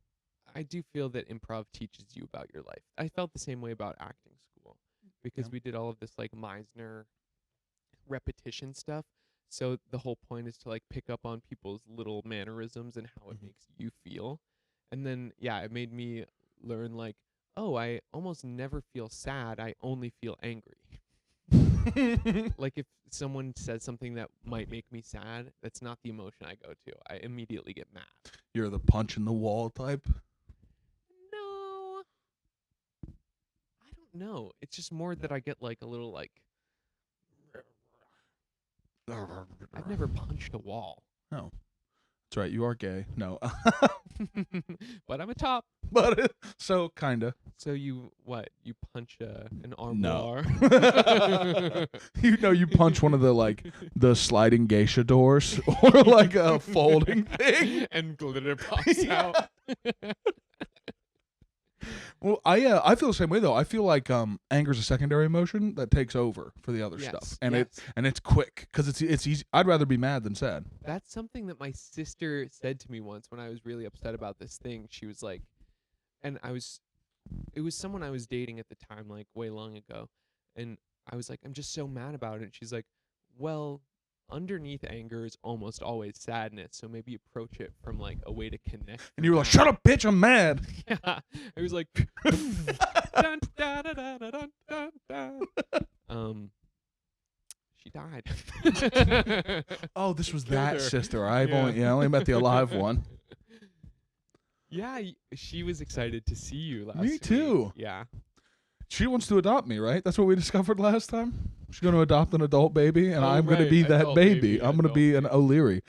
I do feel that improv teaches you about your life. I felt the same way about acting school because Yeah. we did all of this like Meisner repetition stuff. So the whole point is to like pick up on people's little mannerisms and how it Mhm. makes you feel. And then it made me learn like, oh, I almost never feel sad. I only feel angry. Like if someone says something that might make me sad, that's not the emotion I go to. I immediately get mad. You're the punch in the wall type. No. I don't know. It's just more that I get like a little like I've never punched a wall. That's right. You are gay. No, But I'm a top. but so kinda. So you punch an No. armoire? You punch one of the sliding geisha doors or like a folding thing. and glitter pops Yeah. out. Well, I feel the same way though. I feel like anger's a secondary emotion that takes over for the other Yes, stuff, and yes. it's quick because it's easy. I'd rather be mad than sad. That's something that my sister said to me once when I was really upset about this thing. She was like, it was someone I was dating at the time, like way long ago. And I was like, I'm just so mad about it. And she's like, well, underneath anger is almost always sadness. So maybe approach it from like a way to connect. And you were like, "Shut up, bitch! I'm mad." Yeah. It was like, dun, da, da, da, da, dun, dun, dun. She died. Oh, this was Killed that her. sister. I Yeah. only met the alive one. Yeah, she was excited to see you last Me week. too. Yeah. She wants to adopt me, right? That's what we discovered last time. She's going to adopt an adult baby, and Oh, I'm going to right, be that adult baby. baby, I'm going to adult be an baby. O'Leary.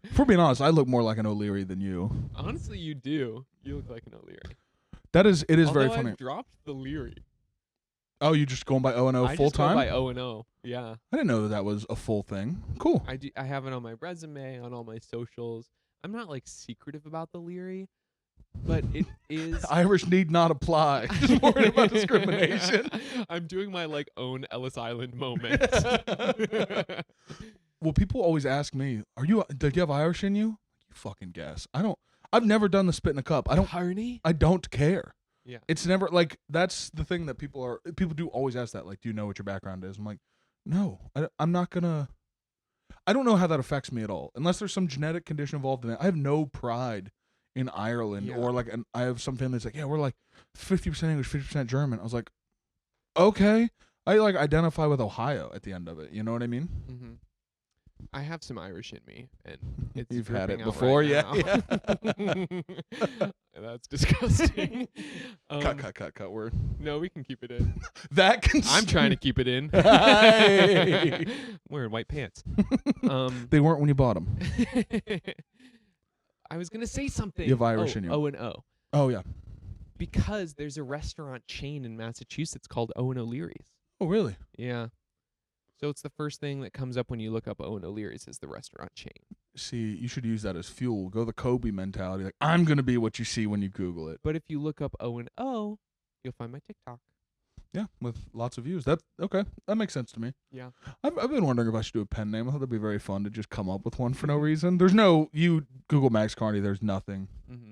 If we're being honest, I look more like an O'Leary than you. Honestly, you do. You look like an O'Leary. It is very Although funny. I've dropped the Leary. Oh, you just going by Owen O I full just go time? by O and O. Yeah. I didn't know that was a full thing. Cool. I have it on my resume, on all my socials. I'm not like secretive about the Leary, but it is Irish need not apply. Just worried about discrimination. I'm doing my like own Ellis Island moment. Well, people always ask me, do you have Irish in you? You fucking guess. I've never done the spit in a cup. Carney? I don't care. Yeah. It's never like that's the thing that people do always ask that, like, do you know what your background is? I'm like, no, I'm not gonna. I don't know how that affects me at all, unless there's some genetic condition involved in it. I have no pride in Ireland, Yeah. or like, I have some family that's like, yeah, we're like 50% English, 50% German. I was like, okay. I like identify with Ohio at the end of it. You know what I mean? Mm-hmm. I have some Irish in me, and it's You've had dripping it out before, right yeah, now. That's disgusting. Cut word. No, we can keep it in. That can. I'm trying to keep it in. Hey. Wearing white pants. They weren't when you bought them. I was gonna say something. You have Irish in you. Owen O. Oh yeah. Because there's a restaurant chain in Massachusetts called Owen O'Leary's. Oh really? Yeah. So it's the first thing that comes up when you look up Owen O'Leary's is the restaurant chain. See, you should use that as fuel. Go the Kobe mentality. Like, I'm gonna be what you see when you Google it. But if you look up Owen O, you'll find my TikTok. Yeah, with lots of views. That okay. That makes sense to me. Yeah. I've been wondering if I should do a pen name. I thought that'd be very fun to just come up with one for no reason. There's no you Google Max Carney. There's nothing. Mm-hmm.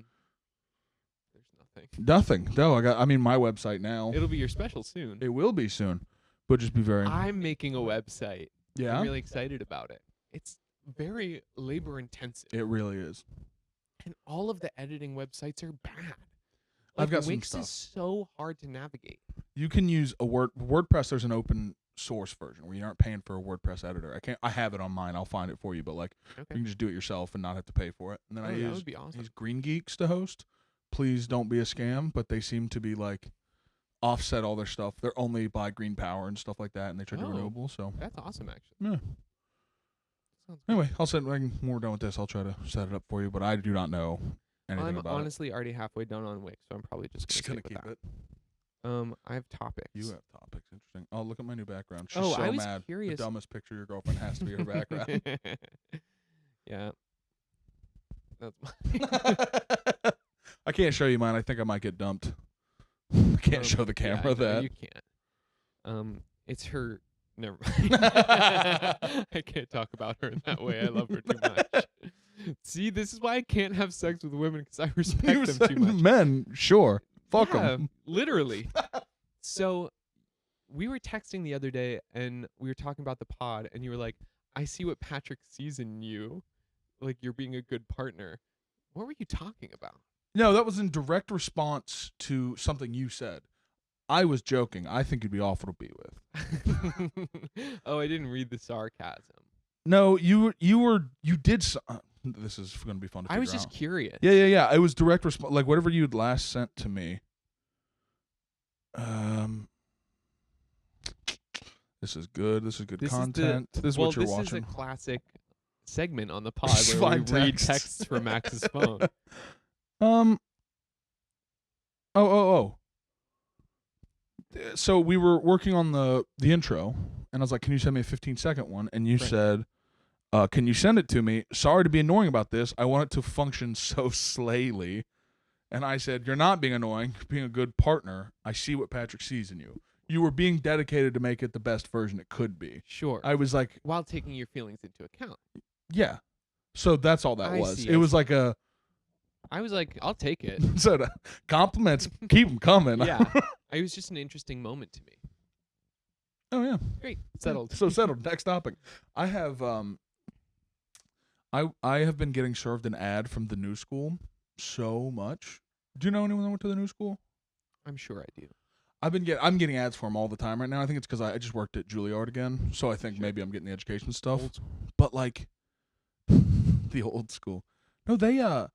There's nothing. Nothing. No, I mean my website now. It'll be your special soon. It will be soon, but just be very. I'm making a website. Yeah. I'm really excited about it. It's very labor intensive. It really is. And all of the editing websites are bad. I've got some Wix stuff. is so hard to navigate. You can use a WordPress. There's an open source version where you aren't paying for a WordPress editor. I have it on mine. I'll find it for you, but like you Okay. can just do it yourself and not have to pay for it. And then I that use would be awesome. Green Geeks to host. Please don't be a scam, but they seem to be like offset all their stuff. They're only by green power and stuff like that, and they charge Oh. renewable. So That's awesome, actually. yeah. Sounds good. Anyway, when we're done with this, I'll try to set it up for you. But I do not know anything I'm about honestly already halfway done on Wix, so I'm probably it. just Just gonna gonna stick keep with it. that. I have topics. You have topics. Interesting. Oh, look at my new background. She's Oh, so I was mad. curious. The dumbest picture of your girlfriend has to be her background. Yeah. That's my I can't show you mine. I think I might get dumped. I can't show the yeah, camera no, that. You can't. It's her. Never mind. I can't talk about her in that way. I love her too much. See, this is why I can't have sex with women because I respect You them too much. men, sure. Fuck Yeah, them. literally. So, we were texting the other day, and we were talking about the pod, and you were like, "I see what Patrick sees in you, like you're being a good partner." What were you talking about? No, that was in direct response to something you said. I was joking. I think you'd be awful to be with. Oh, I didn't read the sarcasm. No, you did. This is going to be fun to figure out. I was just curious. Yeah. It was direct response, like whatever you'd last sent to me. This is good. This is good content. This is what you're watching. This is a classic segment on the pod Just where we find read texts. texts from Max's phone. Oh. So we were working on the intro, and I was like, "Can you send me a 15-second one?" And you Right. said, "Can you send it to me? Sorry to be annoying about this. I want it to function so slayly." And I said, "You're not being annoying. You're being a good partner. I see what Patrick sees in you. You were being dedicated to make it the best version it could be." Sure. I was like, While taking your feelings into account. "Yeah." So that's all that I was. see, It I was see. like a I was like, I'll take it. so the compliments keep them coming. Yeah. It was just an interesting moment to me. Oh yeah. Great. Settled. So settled. Next topic. I have I have been getting served an ad from the new school so much. Do you know anyone that went to the new school? I'm sure I do. I'm getting ads for them all the time right now. I think it's because I just worked at Juilliard again, so I think Sure. maybe I'm getting the education stuff. Old school. But like the old school. No,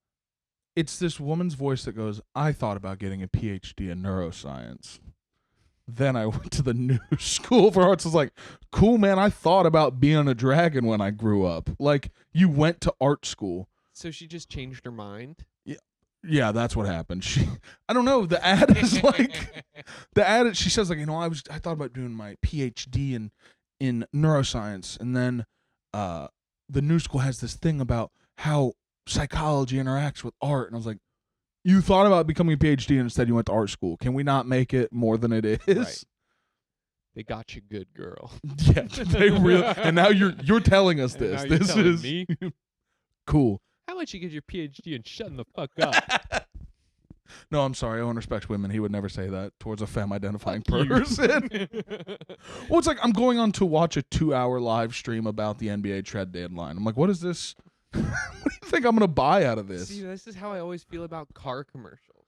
it's this woman's voice that goes, "I thought about getting a PhD in neuroscience. Then I went to the new school for arts." I was like, "Cool, man. I thought about being a dragon when I grew up." Like, you went to art school. So she just changed her mind? Yeah, that's what happened. I don't know. The ad is like, she says like, I thought about doing my PhD in neuroscience, and then the new school has this thing about how psychology interacts with art, and I was like, you thought about becoming a PhD and instead you went to art school. Can we not make it more than it is? Right. They got you good, girl. Yeah, they really. And now you're telling us And this. now you're This telling is me? cool. How about you get your PhD and shutting the fuck up? No, I'm sorry. Owen respects women. He would never say that towards a femme-identifying Fuck you. person. Well, it's like I'm going on to watch a 2-hour live stream about the NBA trade deadline. I'm like, what is this What do you think I'm gonna buy out of this? See, this is how I always feel about car commercials.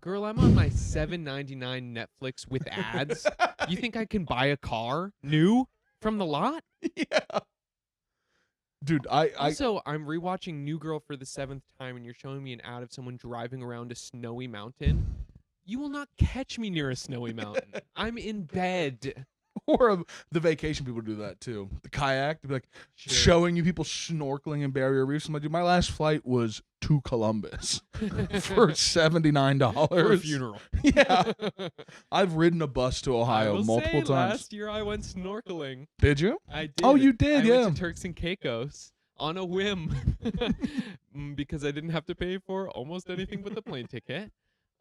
Girl, I'm on my $7.99 Netflix with ads. You think I can buy a car new from the lot? Yeah. Dude, I Also, I'm rewatching New Girl for the 7th time, and you're showing me an ad of someone driving around a snowy mountain. You will not catch me near a snowy mountain. I'm in bed. or the vacation people do that too. The kayak, they'd be like Sure. showing you people snorkeling in barrier reefs. I'm like, dude, my last flight was to Columbus for $79 For a funeral. Yeah, I've ridden a bus to I Ohio will multiple say, times. last year I went snorkeling. Did you? I did. Oh, you did, I yeah. went to Turks and Caicos on a whim because I didn't have to pay for almost anything but the plane ticket.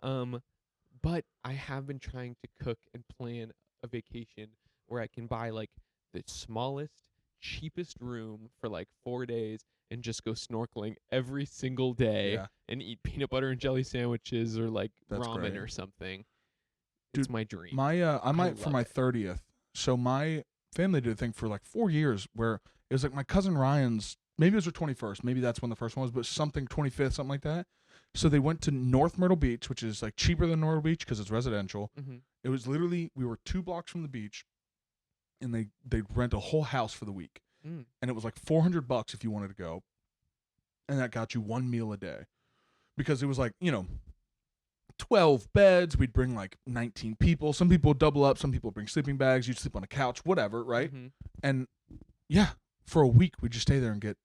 But I have been trying to cook and plan a vacation where I can buy like the smallest, cheapest room for like 4 days and just go snorkeling every single day Yeah. and eat peanut butter and jelly sandwiches or like That's ramen great. or something. It's Dude, my dream. I might for love my it. 30th. So my family did a thing for like 4 years where it was like my cousin Ryan's. Maybe it was her 21st. Maybe that's when the first one was, but something 25th, something like that. So they went to North Myrtle Beach, which is like cheaper than Myrtle Beach because it's residential. Mhm. It was literally we were 2 blocks from the beach, and they'd rent a whole house for the week, Mm. and it was like $400 if you wanted to go, and that got you 1 meal a day, because it was like 12 beds. We'd bring like 19 people. Some people would double up. Some people would bring sleeping bags. You'd sleep on a couch, whatever, right? Mhm. And yeah, for a week we'd just stay there and get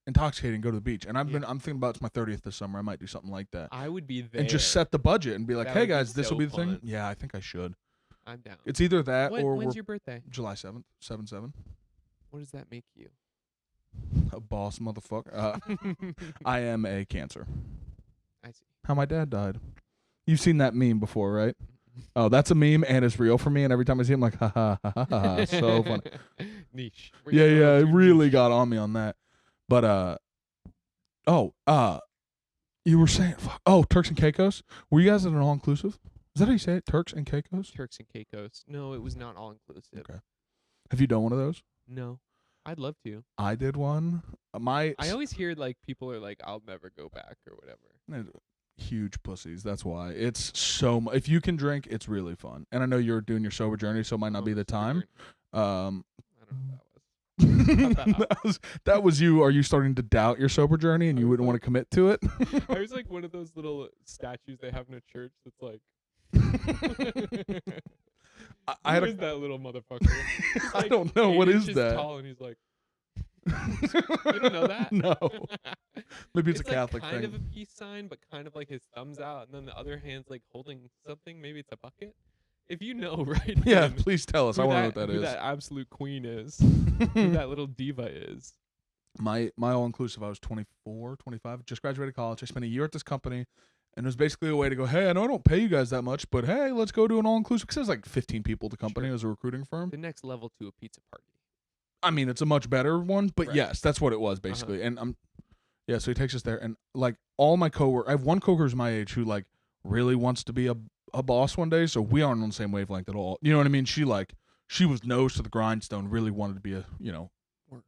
intoxicated and go to the beach. And I'm thinking about it's my 30th this summer. I might do something like that. I would be there. And just set the budget and be like, That hey would be guys, this will so be the thing. fun. Yeah, I think I should. I'm down. It's either that or When's we're your birthday? July 7th, 7/7. What does that make you? A boss motherfucker. I am a Cancer. I see. How my dad died. You've seen that meme before, right? Oh, that's a meme and it's real for me. And every time I see him, I'm like, ha ha ha ha ha. So funny. Niche. We're Yeah, getting a yeah, little it too really niche. got on me on that. But you were saying, Turks and Caicos. Were you guys at an all inclusive? Is that how you say it? Turks and Caicos. Turks and Caicos. No, it was not all inclusive. Okay. Have you done one of those? No, I'd love to. I did one. I always hear like people are like, I'll never go back or whatever. Huge pussies. That's why it's so. If you can drink, it's really fun. And I know you're doing your sober journey, so it might not be the time. I don't know what that was. that was you. Are you starting to doubt your sober journey and you wouldn't want to commit to it? I was like one of those little statues they have in a church that's like. I had Who is that little motherfucker? He's I like don't know 8 what is inches that. Tall and he's like. You don't know that? No. Maybe it's a like Catholic kind thing. of a peace sign, but kind of like his thumbs out, and then the other hand's like holding something. Maybe it's a bucket. If you know, right? Yeah, in please tell us. I want to know what that who is. that absolute queen is. Who that little diva is. My all inclusive, I was 24, 25, just graduated college. I spent a year at this company, and it was basically a way to go, hey, I know I don't pay you guys that much, but hey, let's go to an all inclusive, because there's like 15 people at the company. Sure. It was a recruiting firm. The next level to a pizza party. I mean, it's a much better one, but Right. yes, that's what it was basically. And so he takes us there, and like all my coworkers, I have one coworker who's my age who like really wants to be a boss one day, so we aren't on the same wavelength at all. You know what I mean? She was nose to the grindstone, really wanted to be a Work.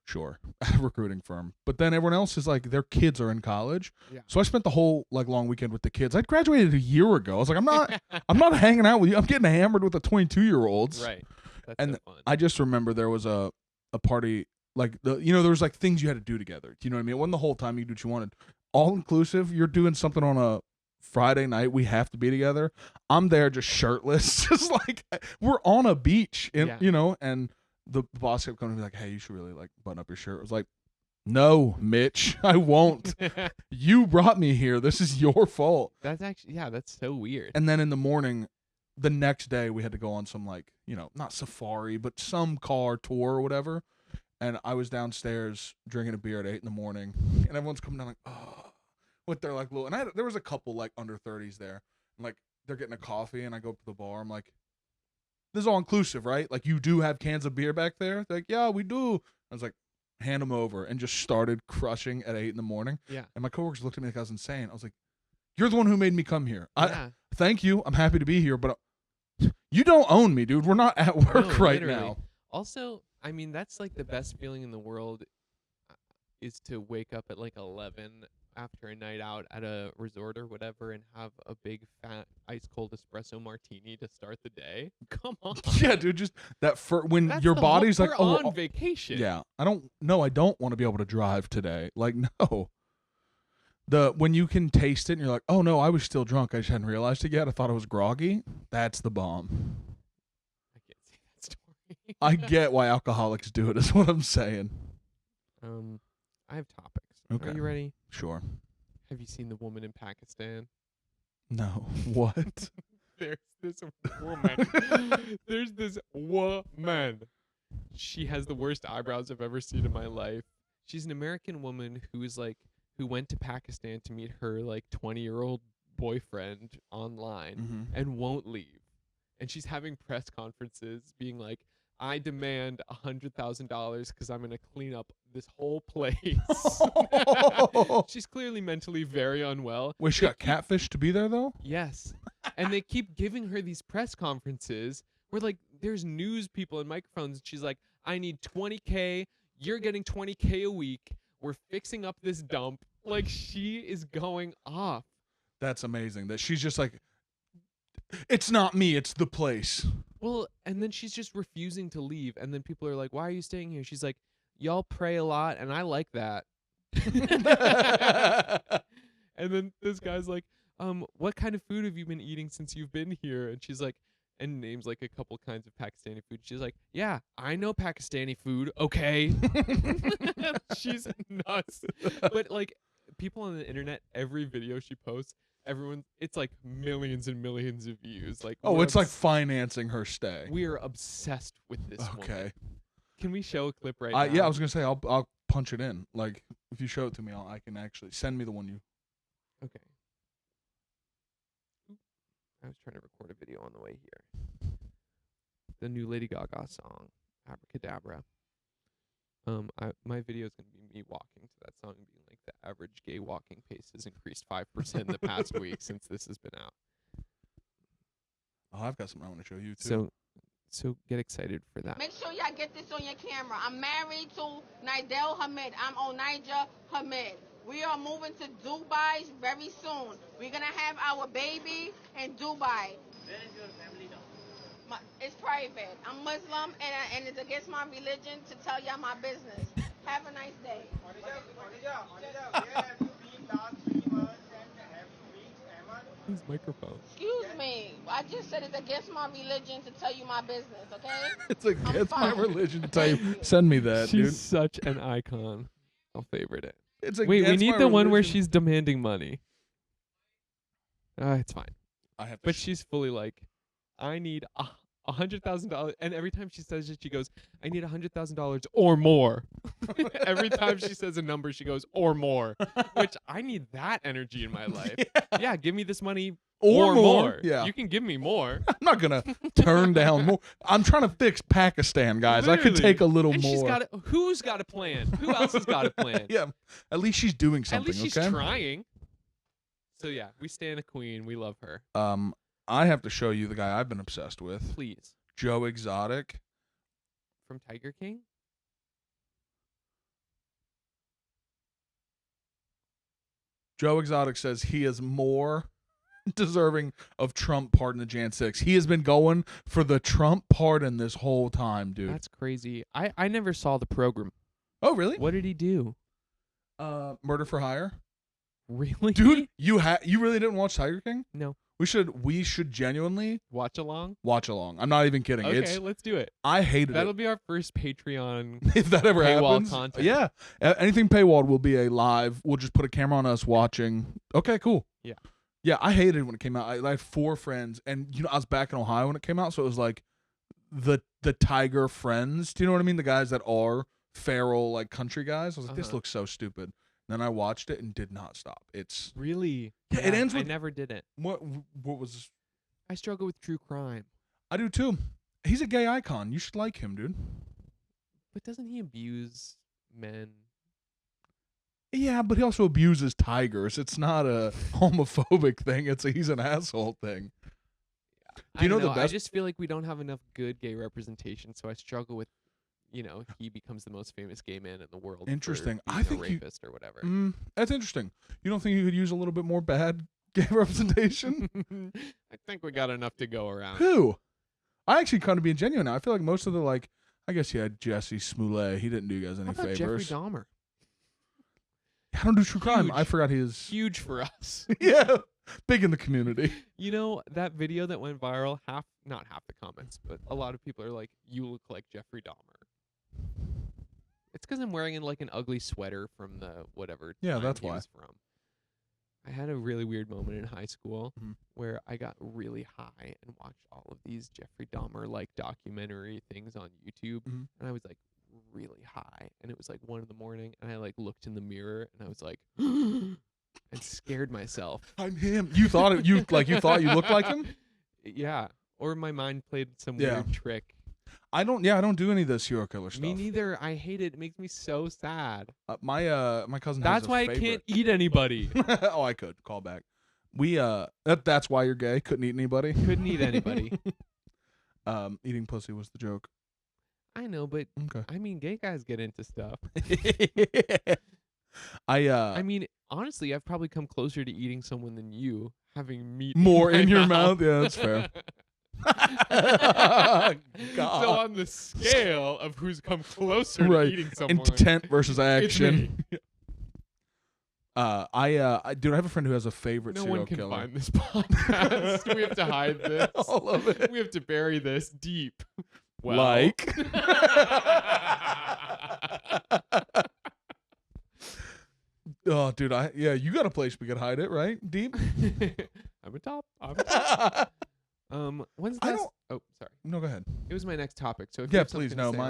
sure recruiting firm. But then everyone else is like their kids are in college. Yeah. So I spent the whole like long weekend with the kids. I graduated a year ago. I was like, I'm not hanging out with you. I'm getting hammered with the 22-year-olds. Right. That's And so fun. I just remember there was a party, like there was like things you had to do together. Do you know what I mean? It wasn't the whole time you do what you wanted. All inclusive, you're doing something on a Friday night, we have to be together. I'm there just shirtless, just like we're on a beach, and Yeah. and the boss kept coming to me like, hey, you should really like button up your shirt. I was like, no, Mitch, I won't. You brought me here. This is your fault. That's actually, that's so weird. And then in the morning, the next day, we had to go on some like, not safari, but some car tour or whatever. And I was downstairs drinking a beer at 8 a.m, and everyone's coming down like, oh, with their like little, and there was a couple like under 30s there, and like they're getting a coffee, and I go up to the bar. I'm like, this is all inclusive, right? Like you do have cans of beer back there? They're like, yeah, we do. I was like, hand them over, and just started crushing at 8 a.m. Yeah. And my coworkers looked at me like I was insane. I was like, you're the one who made me come here. Yeah. Thank you. I'm happy to be here, but you don't own me, dude. We're not at work No, right literally. now. Also, I mean, that's like the best feeling in the world. is to wake up at like 11 after a night out at a resort or whatever and have a big fat ice cold espresso martini to start the day. Come on. Yeah, dude, just that when That's your the whole- body's like, we're oh, on vacation. yeah, I don't want to be able to drive today. Like, no. When you can taste it and you're like, oh no, I was still drunk. I just hadn't realized it yet. I thought I was groggy. That's the bomb. I can't see that story. I get why alcoholics do it, is what I'm saying. I have topics. Okay. Are you ready? Sure. Have you seen the woman in Pakistan? No. What? There's this woman. There's this woman. She has the worst eyebrows I've ever seen in my life. She's an American woman who went to Pakistan to meet her 20-year-old boyfriend online and won't leave. And she's having press conferences being like, I demand $100,000 because I'm going to clean up this whole place. She's clearly mentally very unwell. Wait, she got catfish to be there, though? Yes. And they keep giving her these press conferences where there's news people and microphones. And she's like, I need 20K. You're getting 20K a week. We're fixing up this dump. She is going off. That's amazing. That she's just like, it's not me, it's the place. Well, and then she's just refusing to leave. And then people are like, why are you staying here? She's like, y'all pray a lot, and I like that. And then this guy's like, what kind of food have you been eating since you've been here? And she's like, and names a couple kinds of Pakistani food. She's like, yeah, I know Pakistani food, okay? She's nuts. But people on the internet, every video she posts, it's millions and millions of views. It's like financing her stay. We are obsessed with this woman. Okay. Can we show a clip right now? Yeah, I was gonna say I'll punch it in. If you show it to me, I can actually send me the one you. Okay. I was trying to record a video on the way here. The new Lady Gaga song, Abracadabra. My video is gonna be me walking to that song and being like, the average gay walking pace has increased 5% in the past week since this has been out. Oh, I've got something I want to show you too. So get excited for that. Make sure y'all get this on your camera. I'm married to Nidel Hamid. I'm Onaija Hamid. We are moving to Dubai very soon. We're going to have our baby in Dubai. Where is your family now? It's private. I'm Muslim, and it's against my religion to tell y'all my business. Have a nice day. Where have you been last 3 months and have you reached Ahmad? His microphone. Excuse me. I just said it's against my religion to tell you my business, okay? It's against my fine. religion to tell you. Send me that, She's dude. such an icon. I'll favorite it. It's Wait, we against need my the one where religion. she's demanding money. It's fine. I have to. But she's fully like, I need $100,000, and every time she says it, she goes, I need $100,000 or more. Every time she says a number, she goes, or more, which I need that energy in my life. Yeah, give me this money or more. Yeah. You can give me more. I'm not gonna turn down more. I'm trying to fix Pakistan, guys. I could Literally. take a little And she's more. got who's got a plan? Who else has got a plan? Yeah, at least she's doing something. At least she's okay. trying. So yeah, we stand a queen. We love her. I have to show you the guy I've been obsessed with, Please. Joe Exotic. From Tiger King? Joe Exotic says he is more deserving of Trump pardon than Jan 6. He has been going for the Trump pardon this whole time, dude. That's crazy. I never saw the program. Oh, really? What did he do? Murder for Hire. Really? Dude, you really didn't watch Tiger King? No. We should genuinely Watch along? watch along. I'm not even kidding. Okay, let's do it. I hated That'll it. be our first Patreon. If that ever paywall happens. content. Yeah. Anything paywalled will be a live. We'll just put a camera on us watching. Okay, cool. Yeah. Yeah, I hated it when it came out. I had 4 friends, and I was back in Ohio when it came out, so it was like the Tiger friends. Do you know what I mean? The guys that are feral country guys. I was like, this looks so stupid. Then I watched it and did not stop. It's Really? Yeah, it ends I with- never did it. what was I struggle with true crime. I do too. He's a gay icon. You should like him, dude. But doesn't he abuse men? Yeah, but he also abuses tigers. It's not a homophobic thing. He's an asshole thing. Do you I know don't the best? I just feel like we don't have enough good gay representation, so I struggle with, he becomes the most famous gay man in the world. Interesting. For being I think a you- rapist or whatever. That's interesting. You don't think you could use a little bit more bad gay representation? I think we got enough to go around. Who? I actually kind of being genuine now. I feel like most of the I guess you had Jesse Smollett. He didn't do you guys any How about favors. Jeffrey Dahmer? I don't do true crime. I Huge. forgot he is. Huge for us. Yeah, big in the community. That video that went viral, not half the comments, but a lot of people are like, "You look like Jeffrey Dahmer." It's because I'm wearing an ugly sweater from the whatever. Yeah, time that's he why. was from. I had a really weird moment in high school Mhm. where I got really high and watched all of these Jeffrey Dahmer documentary things on YouTube, Mhm. and I was really high, and it was 1 a.m, and I looked in the mirror and I was like, and scared myself. I'm him. You thought it. You thought you looked like him. Yeah, or my mind played some Yeah. weird trick. I don't do any of this serial killer stuff. Me neither. I hate it. It makes me so sad. My cousin. That's has a why I favorite. can't eat anybody. Oh, I could call back. We that's why you're gay. Couldn't eat anybody. Couldn't eat anybody. Eating pussy was the joke. I know, but Okay. I mean, gay guys get into stuff. I I mean, honestly, I've probably come closer to eating someone than you, having meat more my in your mouth. Yeah, that's fair. So God. on the scale of who's come closer Right. to eating someone, Intent versus it's action. me. Dude, I have a friend who has a favorite No serial one can killer. find this podcast. We have to hide this. All of it. We have to bury this deep. Well. Like. Oh, dude, you got a place we could hide it, right? Deep. I'm a top. When's I this? don't- Oh, sorry. No, go ahead. It was my next topic. So if Yeah, you have please, something no, to say on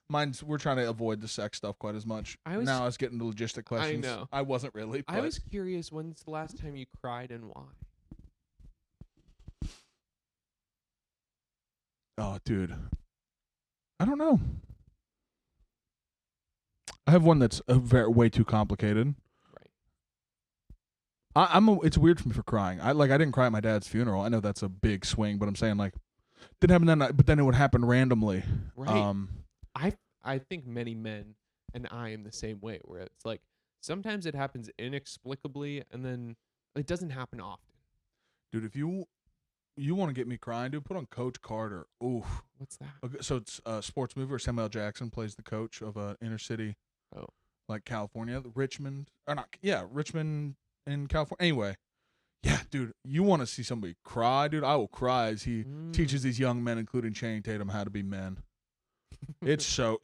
mine's- this. We're trying to avoid the sex stuff quite as much. Now it's getting to logistic questions. know. I wasn't really. I but- was curious, when's the last time you cried and why? Oh, dude. I don't know. I have one that's way too complicated. Right. It's weird for me for crying. I didn't cry at my dad's funeral. I know that's a big swing, but I'm saying didn't happen that night, but then it would happen randomly. Right. I think many men and I am the same way, where it's sometimes it happens inexplicably and then it doesn't happen often. Dude, if you want to get me crying, dude, put on Coach Carter. Oof. What's that? Okay, so it's a sports movie where Samuel L. Jackson plays the coach of a inner city, California, Richmond in California. Anyway, yeah, dude, you want to see somebody cry, dude? I will cry as he teaches these young men, including Channing Tatum, how to be men. It's so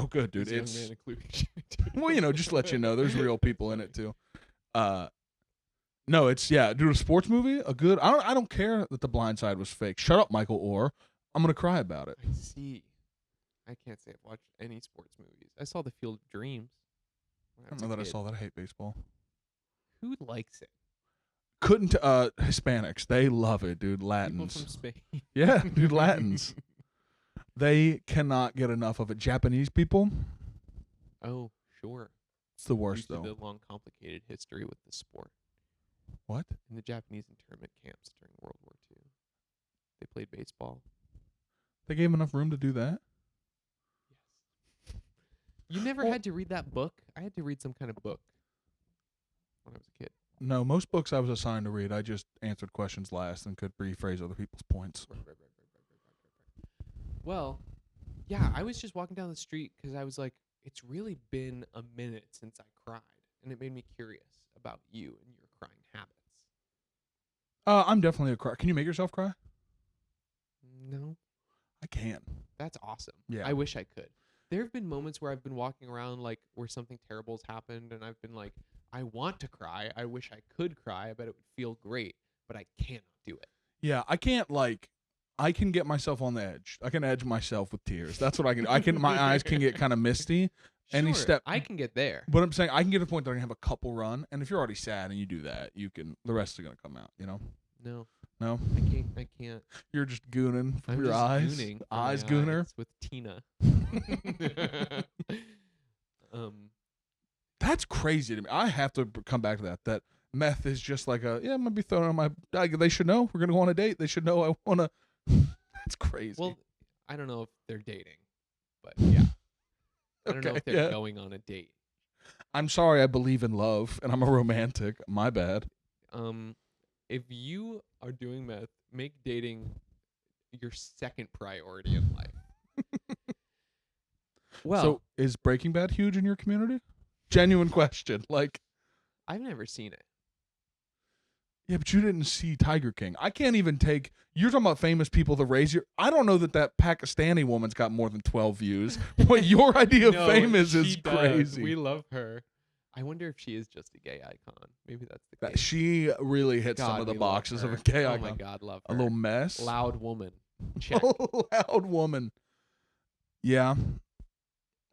good, dude. This young It's man, including Channing Tatum. well, just let you know, there's real people in it too. No, it's dude, a sports movie, I don't care that The Blind Side was fake. Shut up, Michael Orr. I'm gonna cry about it. I see. I can't say I've watched any sports movies. I saw The Field of Dreams. I don't know that I saw that. I hate baseball. Who likes it? Couldn't Hispanics? They love it, dude. People Latins. from Spain. Yeah, dude, Latins. They cannot get enough of it. Japanese people, Oh, sure. it's the Due worst to though. the long, complicated history with the sport. What? In the Japanese internment camps during World War II, they played baseball. They gave enough room to do that? Yes. You never Well- had to read that book? I had to read some kind of book when I was a kid. No, most books I was assigned to read, I just answered questions last and could rephrase other people's points. Right. Well, yeah, I was just walking down the street because I was like, it's really been a minute since I cried. And it made me curious about you and your crying habits. I'm definitely a cry. Can you make yourself cry? No, I can. that's awesome. Yeah. I wish I could. There have been moments where I've been walking around where something terrible's happened and I've been like, I want to cry. I wish I could cry. I bet it would feel great, but I cannot do it. Yeah, I can't I can get myself on the edge. I can edge myself with tears. That's what I can. My eyes can get kind of misty. Any Sure, step. I can get there. But I'm saying I can get to the point that I can have a couple run, and if you're already sad and you do that, the rest is gonna come out. No, No, I can't. you're just gooning from I'm your just eyes. gooning from Eyes my gooner. eyes with Tina. That's crazy to me. I have to come back to that. That meth is just I'm gonna be throwing on my. They should know we're gonna go on a date. They should know I wanna. That's crazy. Well, I don't know if they're dating, but yeah. I don't know if they're going on a date. I'm sorry, I believe in love, and I'm a romantic. My bad. If you are doing meth, make dating your second priority in life. Well, So is Breaking Bad huge in your community? Genuine question. Like, I've never seen it. yeah, but you didn't see Tiger King. I can't even take. You're talking about famous people to raise your. I don't know that Pakistani woman's got more than 12 views. What your idea of No, famous is she does. crazy. We love her. I wonder if she is just a gay icon. Maybe that's the That case. she really hits some God, of the we love boxes of her. a gay Oh icon. my God, love A her. little mess. Loud woman. Check. Loud woman. Yeah.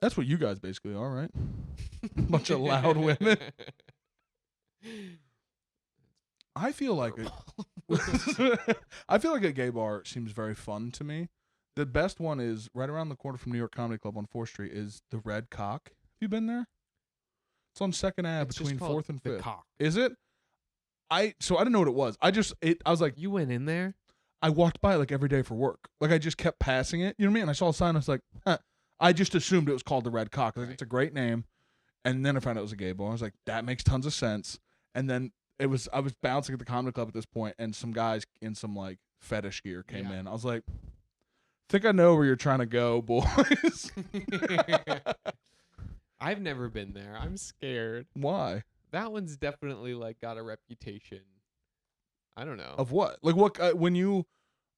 That's what you guys basically are, right? Bunch of loud women. I feel like I feel like a gay bar seems very fun to me. The best one is right around the corner from New York Comedy Club on 4th Street is the Red Cock. Have you been there? It's on 2nd Ave It's just between called 4th and the 5th. Cock. Is it? I didn't know what it was. I was like, You went in there? I walked by it like every day for work. Like I just kept passing it. You know what I mean? And I saw a sign. I was like, huh. I just assumed it was called the Red Cock. Like, it's a great name. And then I found out it was a gay bar. I was like, that makes tons of sense. And then I was bouncing at the comedy club at this point, and some guys in some like fetish gear came in. I was like, think I know where you're trying to go, boys. I've never been there. I'm scared. Why? That one's definitely like got a reputation. I don't know. Of what? Like what? When you,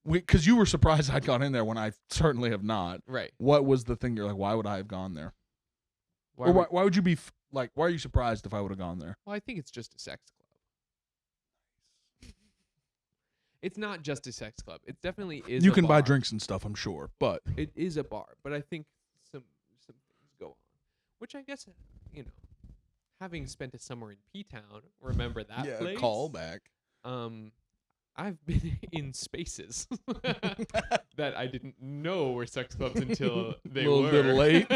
because you were surprised I'd gone in there when I certainly have not. Right. What was the thing? You're like, why would I have gone there? Why Or would- why would you be like? Why are you surprised if I would have gone there? Well, I think it's just a sex club. It's not just a sex club. It definitely is. You a can buy bar. drinks and stuff, I'm sure, but It is a bar, but I think some things go on, which I guess having spent a summer in P-Town, remember that place? callback. I've been in spaces that I didn't know were sex clubs until they Little were. bit late.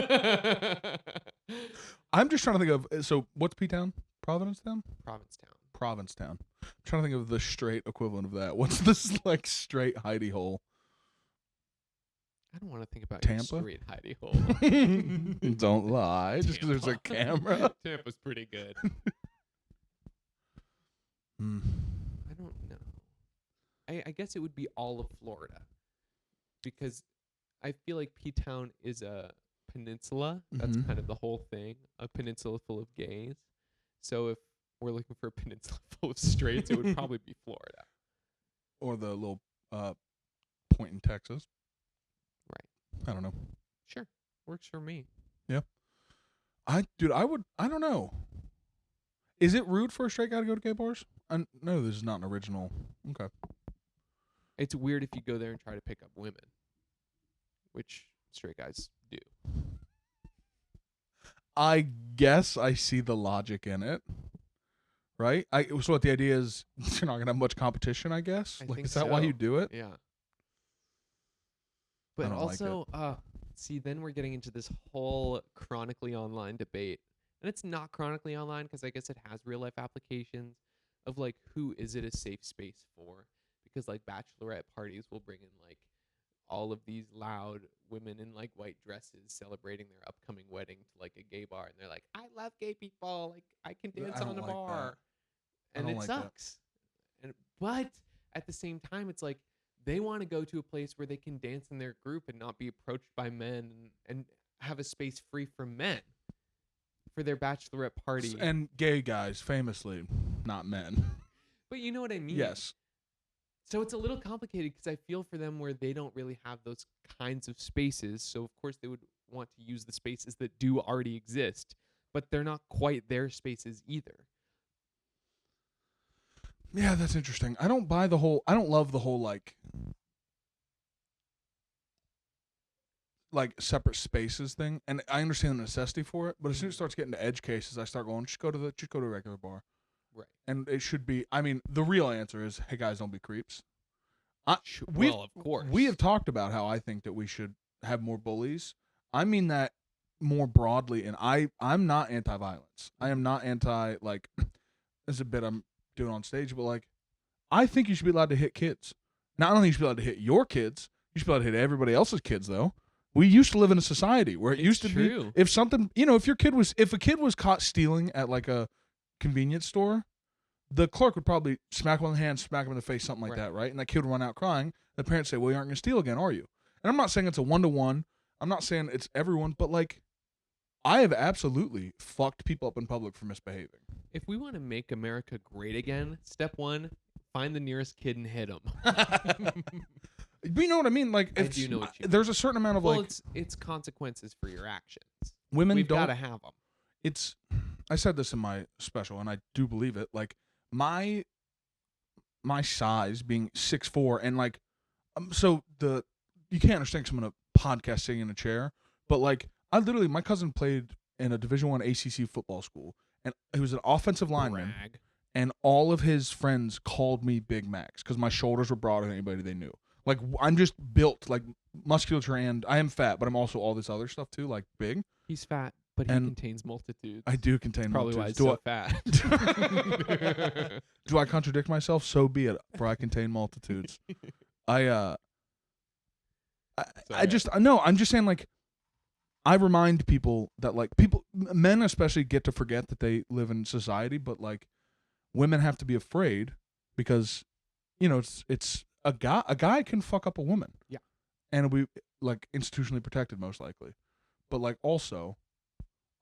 I'm just trying to think of. So what's P-Town? Provincetown? Provincetown. Provincetown. I'm trying to think of the straight equivalent of that. What's this like straight hidey hole? I don't want to think about Tampa? your straight hidey hole. Don't lie, just because there's a Tampa. camera. Tampa's pretty good. Hmm. I don't know. I guess it would be all of Florida, because I feel like P-Town is a peninsula. That's Mhm. kind of the whole thing, a peninsula full of gays. So if we're looking for a peninsula full of straights, it would probably be Florida. Or the little point in Texas. Right. I don't know. Sure. Works for me. I don't know. Is it rude for a straight guy to go to gay bars? No, this is not an original. Okay. It's weird if you go there and try to pick up women, which straight guys do. I guess I see the logic in it. Right? So what the idea is, you're not gonna have much competition, I guess. I Like, think is that why so. you do it? Yeah. But don't like it. also, see, then we're getting into this whole chronically online debate. And it's not chronically online because I guess it has real life applications of like, who is it a safe space for? Because like bachelorette parties will bring in like all of these loud women in like white dresses celebrating their upcoming wedding to like a gay bar. And they're like, I love gay people. Like, I can dance don't on a like that. bar. I And don't it like that. sucks. But at the same time, it's like they want to go to a place where they can dance in their group and not be approached by men and have a space free from men for their bachelorette party. And gay guys, famously, not men. But you know what I mean? Yes. So it's a little complicated because I feel for them where they don't really have those kinds of spaces. So of course they would want to use the spaces that do already exist, but they're not quite their spaces either. Yeah, that's interesting. I don't love the whole like separate spaces thing. And I understand the necessity for it, but as soon as it starts getting to edge cases, I start going, just go to a regular bar. Right. And it should be, I mean, the real answer is, hey guys, don't be creeps. Well, of course. We have talked about how I think that we should have more bullies. I mean that more broadly, and I'm not anti-violence. I am not anti, like, this is a bit I'm doing on stage, but like, I think you should be allowed to hit kids. Not only you should be allowed to hit your kids, you should be allowed to hit everybody else's kids, though. We used to live in a society where it It's used to true. be if something, if a kid was caught stealing at like a convenience store, the clerk would probably smack him on the hand, smack him in the face, something like Right. that, right? And that kid would run out crying. The parents say, "Well, you aren't going to steal again, are you?" And I'm not saying it's a 1-to-1. I'm not saying it's everyone, but like, I have absolutely fucked people up in public for misbehaving. If we want to make America great again, step 1, find the nearest kid and hit him. But you know what I mean? Like, I if do know what you mean. there's a certain amount of Well, like it's consequences for your actions. women We've don't. got to have them. It's. I said this in my special, and I do believe it. Like my size being 6'4", and like, so you can't understand 'cause I'm in a podcast sitting in a chair, but like I literally, my cousin played in a Division I ACC football school, and he was an offensive lineman. Brag. And all of his friends called me Big Max because my shoulders were broader than anybody they knew. Like, I'm just built, like, musculature, and I am fat, but I'm also all this other stuff, too, like, big. He's fat, but he And contains multitudes. I do contain Probably why he's multitudes. so fat. Do I contradict myself? So be it, for I contain multitudes. I'm just saying, like, I remind people that, like, men especially get to forget that they live in society, but, like, women have to be afraid because, it's a guy can fuck up a woman. Yeah. And it'll be, like, institutionally protected, most likely. But, like, also,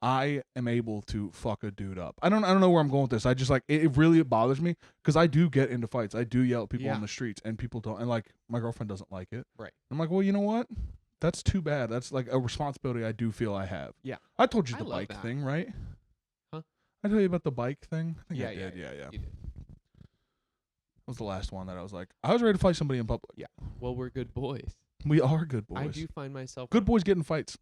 I am able to fuck a dude up. I don't know where I'm going with this. I just, like, it really bothers me because I do get into fights. I do yell at people Yeah. on the streets, and people don't. And, like, my girlfriend doesn't like it. Right. I'm like, well, you know what? That's too bad. That's, like, a responsibility I do feel I have. Yeah. I told you I the love bike that. thing, right? Huh? I told you about the bike thing? I think Yeah, I did. Yeah. You did. That was the last one that I was like, I was ready to fight somebody in public. Yeah. Well, we're good boys. We are good boys. I do find myself. Good boys get in fights.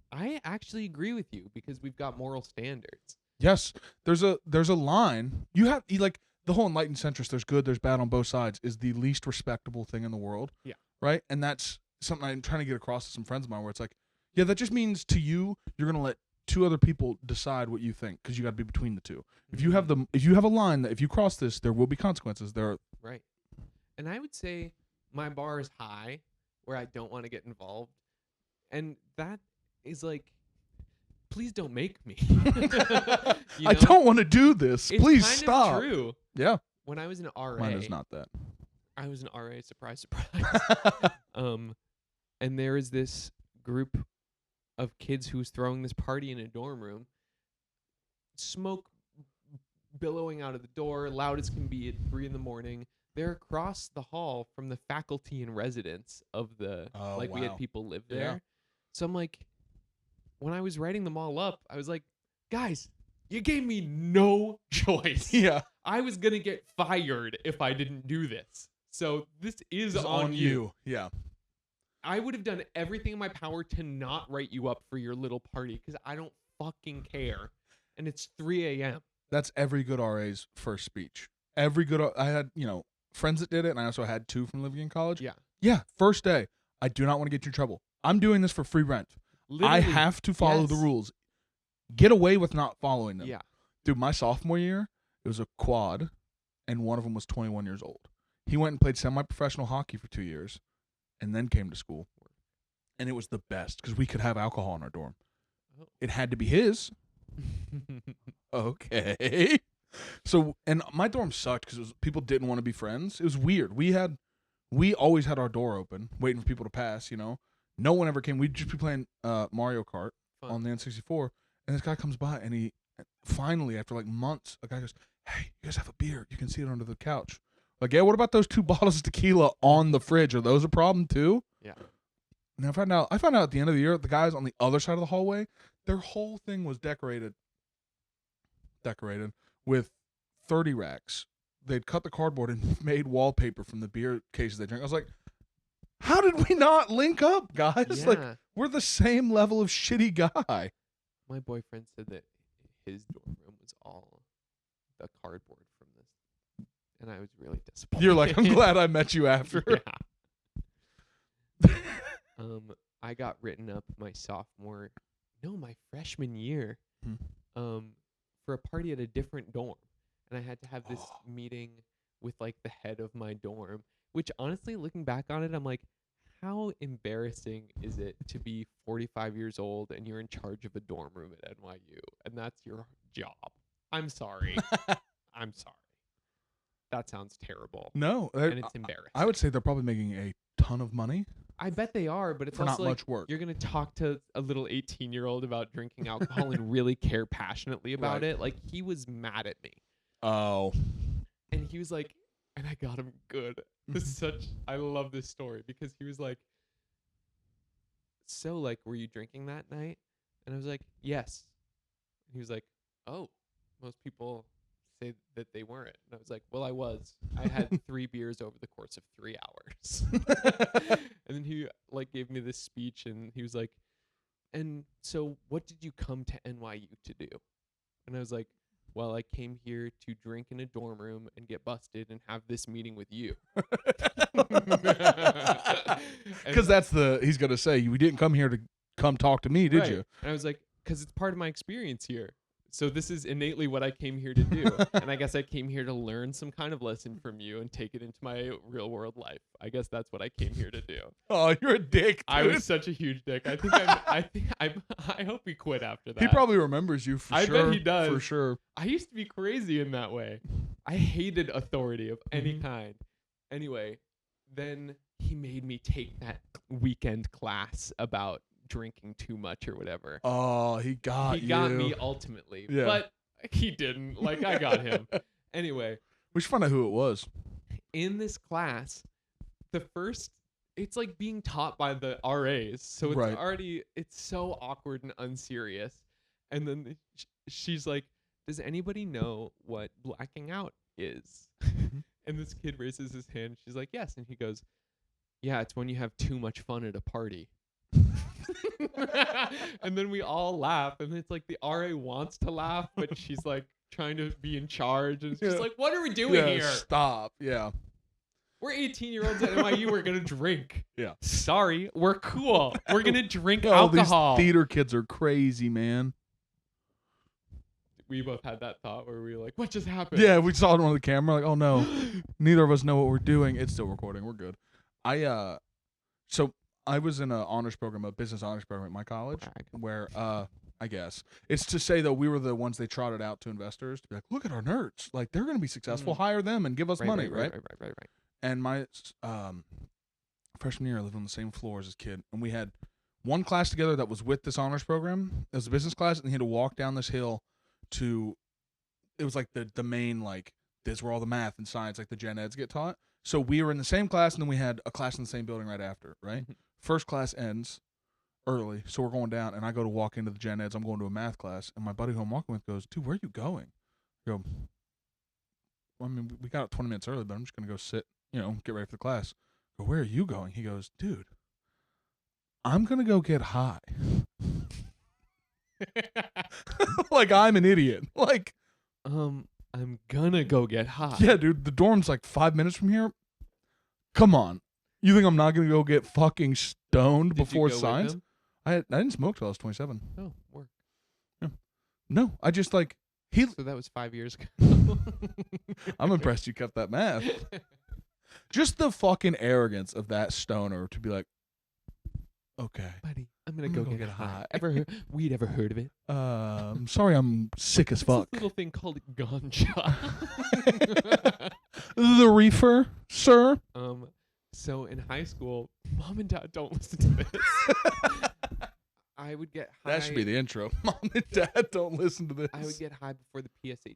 I actually agree with you because we've got moral standards. Yes. There's a line. You like the whole enlightened centrist, there's good, there's bad on both sides, is the least respectable thing in the world. Yeah. Right? And that's something I'm trying to get across to some friends of mine where it's like, yeah, that just means to you, you're going to let two other people decide what you think because you got to be between the two. If you have a line that if you cross this, there will be consequences. Right. And I would say my bar is high where I don't want to get involved. And that is like, please don't make me. You I know? don't want to do this. It's Please kind stop. Of true. Yeah. When I was an RA, Mine is not that. I was an RA, surprise, surprise. And there is this group of kids who's throwing this party in a dorm room. Smoke billowing out of the door, loud as can be at 3 a.m. They're across the hall from the faculty and residence of the Oh, we wow. had people live Yeah. there. So I'm like, when I was writing them all up, I was like, guys, you gave me no choice. Yeah. I was gonna get fired if I didn't do this. So this is It's on you. Yeah. I would have done everything in my power to not write you up for your little party because I don't fucking care. And it's 3 a.m. That's every good RA's first speech. Every good, I had, friends that did it, and I also had two from living in college. Yeah. Yeah, first day. I do not want to get you in trouble. I'm doing this for free rent. I Literally, have to follow the yes. rules. Get away with not following them. Yeah. Dude, my sophomore year, it was a quad, and one of them was 21 years old. He went and played semi-professional hockey for 2 years, and then came to school. And it was the best, because we could have alcohol in our dorm. Oh. It had to be his. Okay. So, and my dorm sucked because people didn't want to be friends. It was weird. We always had our door open, waiting for people to pass, No one ever came. We'd just be playing Mario Kart Fun. on the N64, and this guy comes by, and he finally, after like months, a guy goes, "Hey, you guys have a beer? You can see it under the couch." Like, yeah, what about those 2 bottles of tequila on the fridge? Are those a problem too? Yeah. And I found out at the end of the year, the guys on the other side of the hallway, their whole thing was decorated with 30 racks. They'd cut the cardboard and made wallpaper from the beer cases they drank. I was like, how did we not link up, guys? Like, Yeah. we're the same level of shitty guy. My boyfriend said that his dorm room was all the cardboard from this. And I was really disappointed. You're like, I'm glad I met you after. Yeah. I got written up my freshman year, for a party at a different dorm, and I had to have this meeting with like the head of my dorm. Which honestly, looking back on it, I'm like, how embarrassing is it to be 45 years old and you're in charge of a dorm room at NYU and that's your job? I'm sorry. I'm sorry. That sounds terrible. No, And it's embarrassing. I would say they're probably making a ton of money I bet they are, but it's for not also like much work. you're going to talk to a little 18-year-old about drinking alcohol and really care passionately about Right. it. Like, he was mad at me. Oh, And he was like, and I got him good. This is I love this story because he was like, so, like, were you drinking that night? And I was like, yes. And he was like, oh, most people say that they weren't. And I was like, well, I was. I had 3 beers over the course of 3 hours. And then he, like, gave me this speech, and he was like, and so what did you come to NYU to do? And I was like, well, I came here to drink in a dorm room and get busted and have this meeting with you. because that's he's gonna say we didn't come here to come talk to me, did Right. you? And I was like, because it's part of my experience here. So this is innately what I came here to do. And I guess I came here to learn some kind of lesson from you and take it into my real world life. I guess that's what I came here to do. Oh, you're a dick. Dude. I was such a huge dick. I hope he quit after that. He probably remembers you for I sure. bet he does. For sure. I used to be crazy in that way. I hated authority of any Mhm. kind. Anyway, then he made me take that weekend class about drinking too much or whatever. Oh, he got you. He got me ultimately, Yeah. but he didn't. Like, I got him. Anyway, We should find out who it was. in this class, it's like being taught by the RAs. So it's Right. already, it's so awkward and unserious. And then she's like, does anybody know what blacking out is? And this kid raises his hand. She's like, yes. And he goes, yeah, it's when you have too much fun at a party. And then we all laugh, and it's like the RA wants to laugh, but she's like trying to be in charge, and it's just Yeah. like, what are we doing Yeah, here? stop. Yeah. We're 18-year-olds at NYU. We're gonna drink. Yeah. Sorry, we're cool. We're gonna drink Oh, these alcohol. theater kids are crazy, man. We both had that thought where we were like, what just happened? Yeah, we saw it on the camera. Like, oh no, neither of us know what we're doing. It's still recording. We're good. So I was in a honors program, a business honors program at my college, where I guess it's to say that we were the ones they trotted out to investors to be like, look at our nerds, like they're going to be successful. Hire them and give us money, right? Right. And my freshman year, I lived on the same floor as this kid, and we had one class together that was with this honors program. It was a business class, and he had to walk down this hill to. It was like the main, like, this is where all the math and science, like the gen eds, get taught. So we were in the same class, and then we had a class in the same building right after, right? First class ends early, so we're going down, and I go to walk into the gen eds. I'm going to a math class, and my buddy who I'm walking with goes, dude, where are you going? I go, well, I mean, we got out 20 minutes early, but I'm just going to go sit, get ready for the class. I go, where are you going? He goes, dude, I'm going to go get high. Like, I'm an idiot. Like, I'm gonna go get high. yeah, dude, the dorm's like 5 minutes from here. Come on. You think I'm not going to go get fucking stoned Did you before go with science? him? I didn't smoke till I was 27. Oh, work. No, I just like So that was 5 years ago. I'm impressed you kept that math. Just the fucking arrogance of that stoner to be like, okay, Buddy, I'm gonna go get high. We'd ever heard of it? sorry, I'm sick as It's fuck. this little thing called ganja. The reefer, sir. So in high school, mom and dad don't listen to this. I would get high. That should be the intro. Mom and dad don't listen to this. I would get high before the PSATs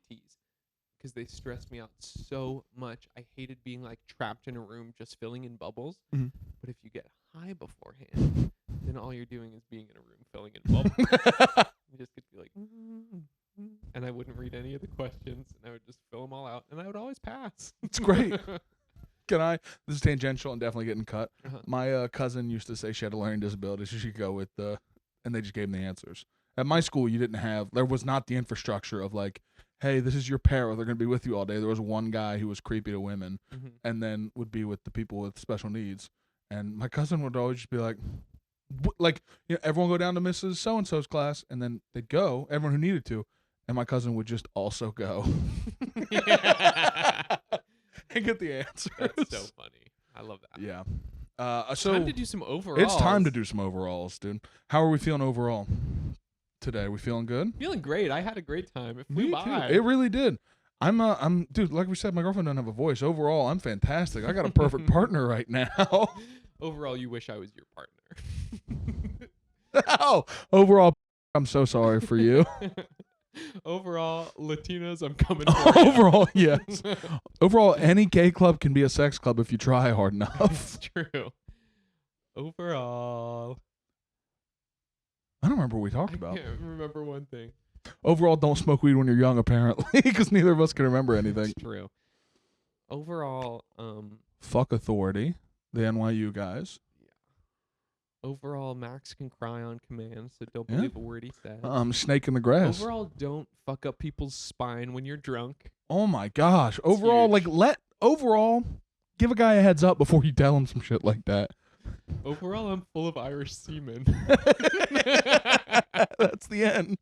because they stressed me out so much. I hated being like trapped in a room just filling in bubbles. Mhm. But if you get high beforehand, then all you're doing is being in a room filling in bubbles. You just get to be like, and I wouldn't read any of the questions, and I would just fill them all out, and I would always pass. It's great. This is tangential and definitely getting cut. Uh-huh. My cousin used to say she had a learning disability, so she could go with and they just gave him the answers. At my school, there was not the infrastructure of like, hey, this is your para, they're going to be with you all day. There was one guy who was creepy to women and then would be with the people with special needs. And my cousin would always just be like, everyone go down to Mrs. So-and-so's class, and then they'd go, everyone who needed to, and my cousin would just also go. And get the answers. That's so funny. I love that. Yeah. So Time to do some overalls. it's time to do some overalls, dude. How are we feeling overall today? We feeling good? Feeling great. I had a great time. It flew Me by. too. It really did. I'm dude, like we said, my girlfriend doesn't have a voice. Overall, I'm fantastic. I got a perfect partner right now. Overall, you wish I was your partner. Oh, overall, I'm so sorry for you. Overall, Latinos, I'm coming for you. Overall, yes. Overall, any gay club can be a sex club if you try hard enough. It's true. Overall, I don't remember what we talked I about. can't remember one thing. Overall, don't smoke weed when you're young, apparently, because neither of us can remember anything. It's true. Overall, Fuck authority, the NYU guys. overall, Max can cry on command, so don't Yeah. believe a word he says. Snake in the grass. Overall, don't fuck up people's spine when you're drunk. Oh my gosh. Overall, huge. give a guy a heads up before you tell him some shit like that. Overall, I'm full of Irish semen. That's the end.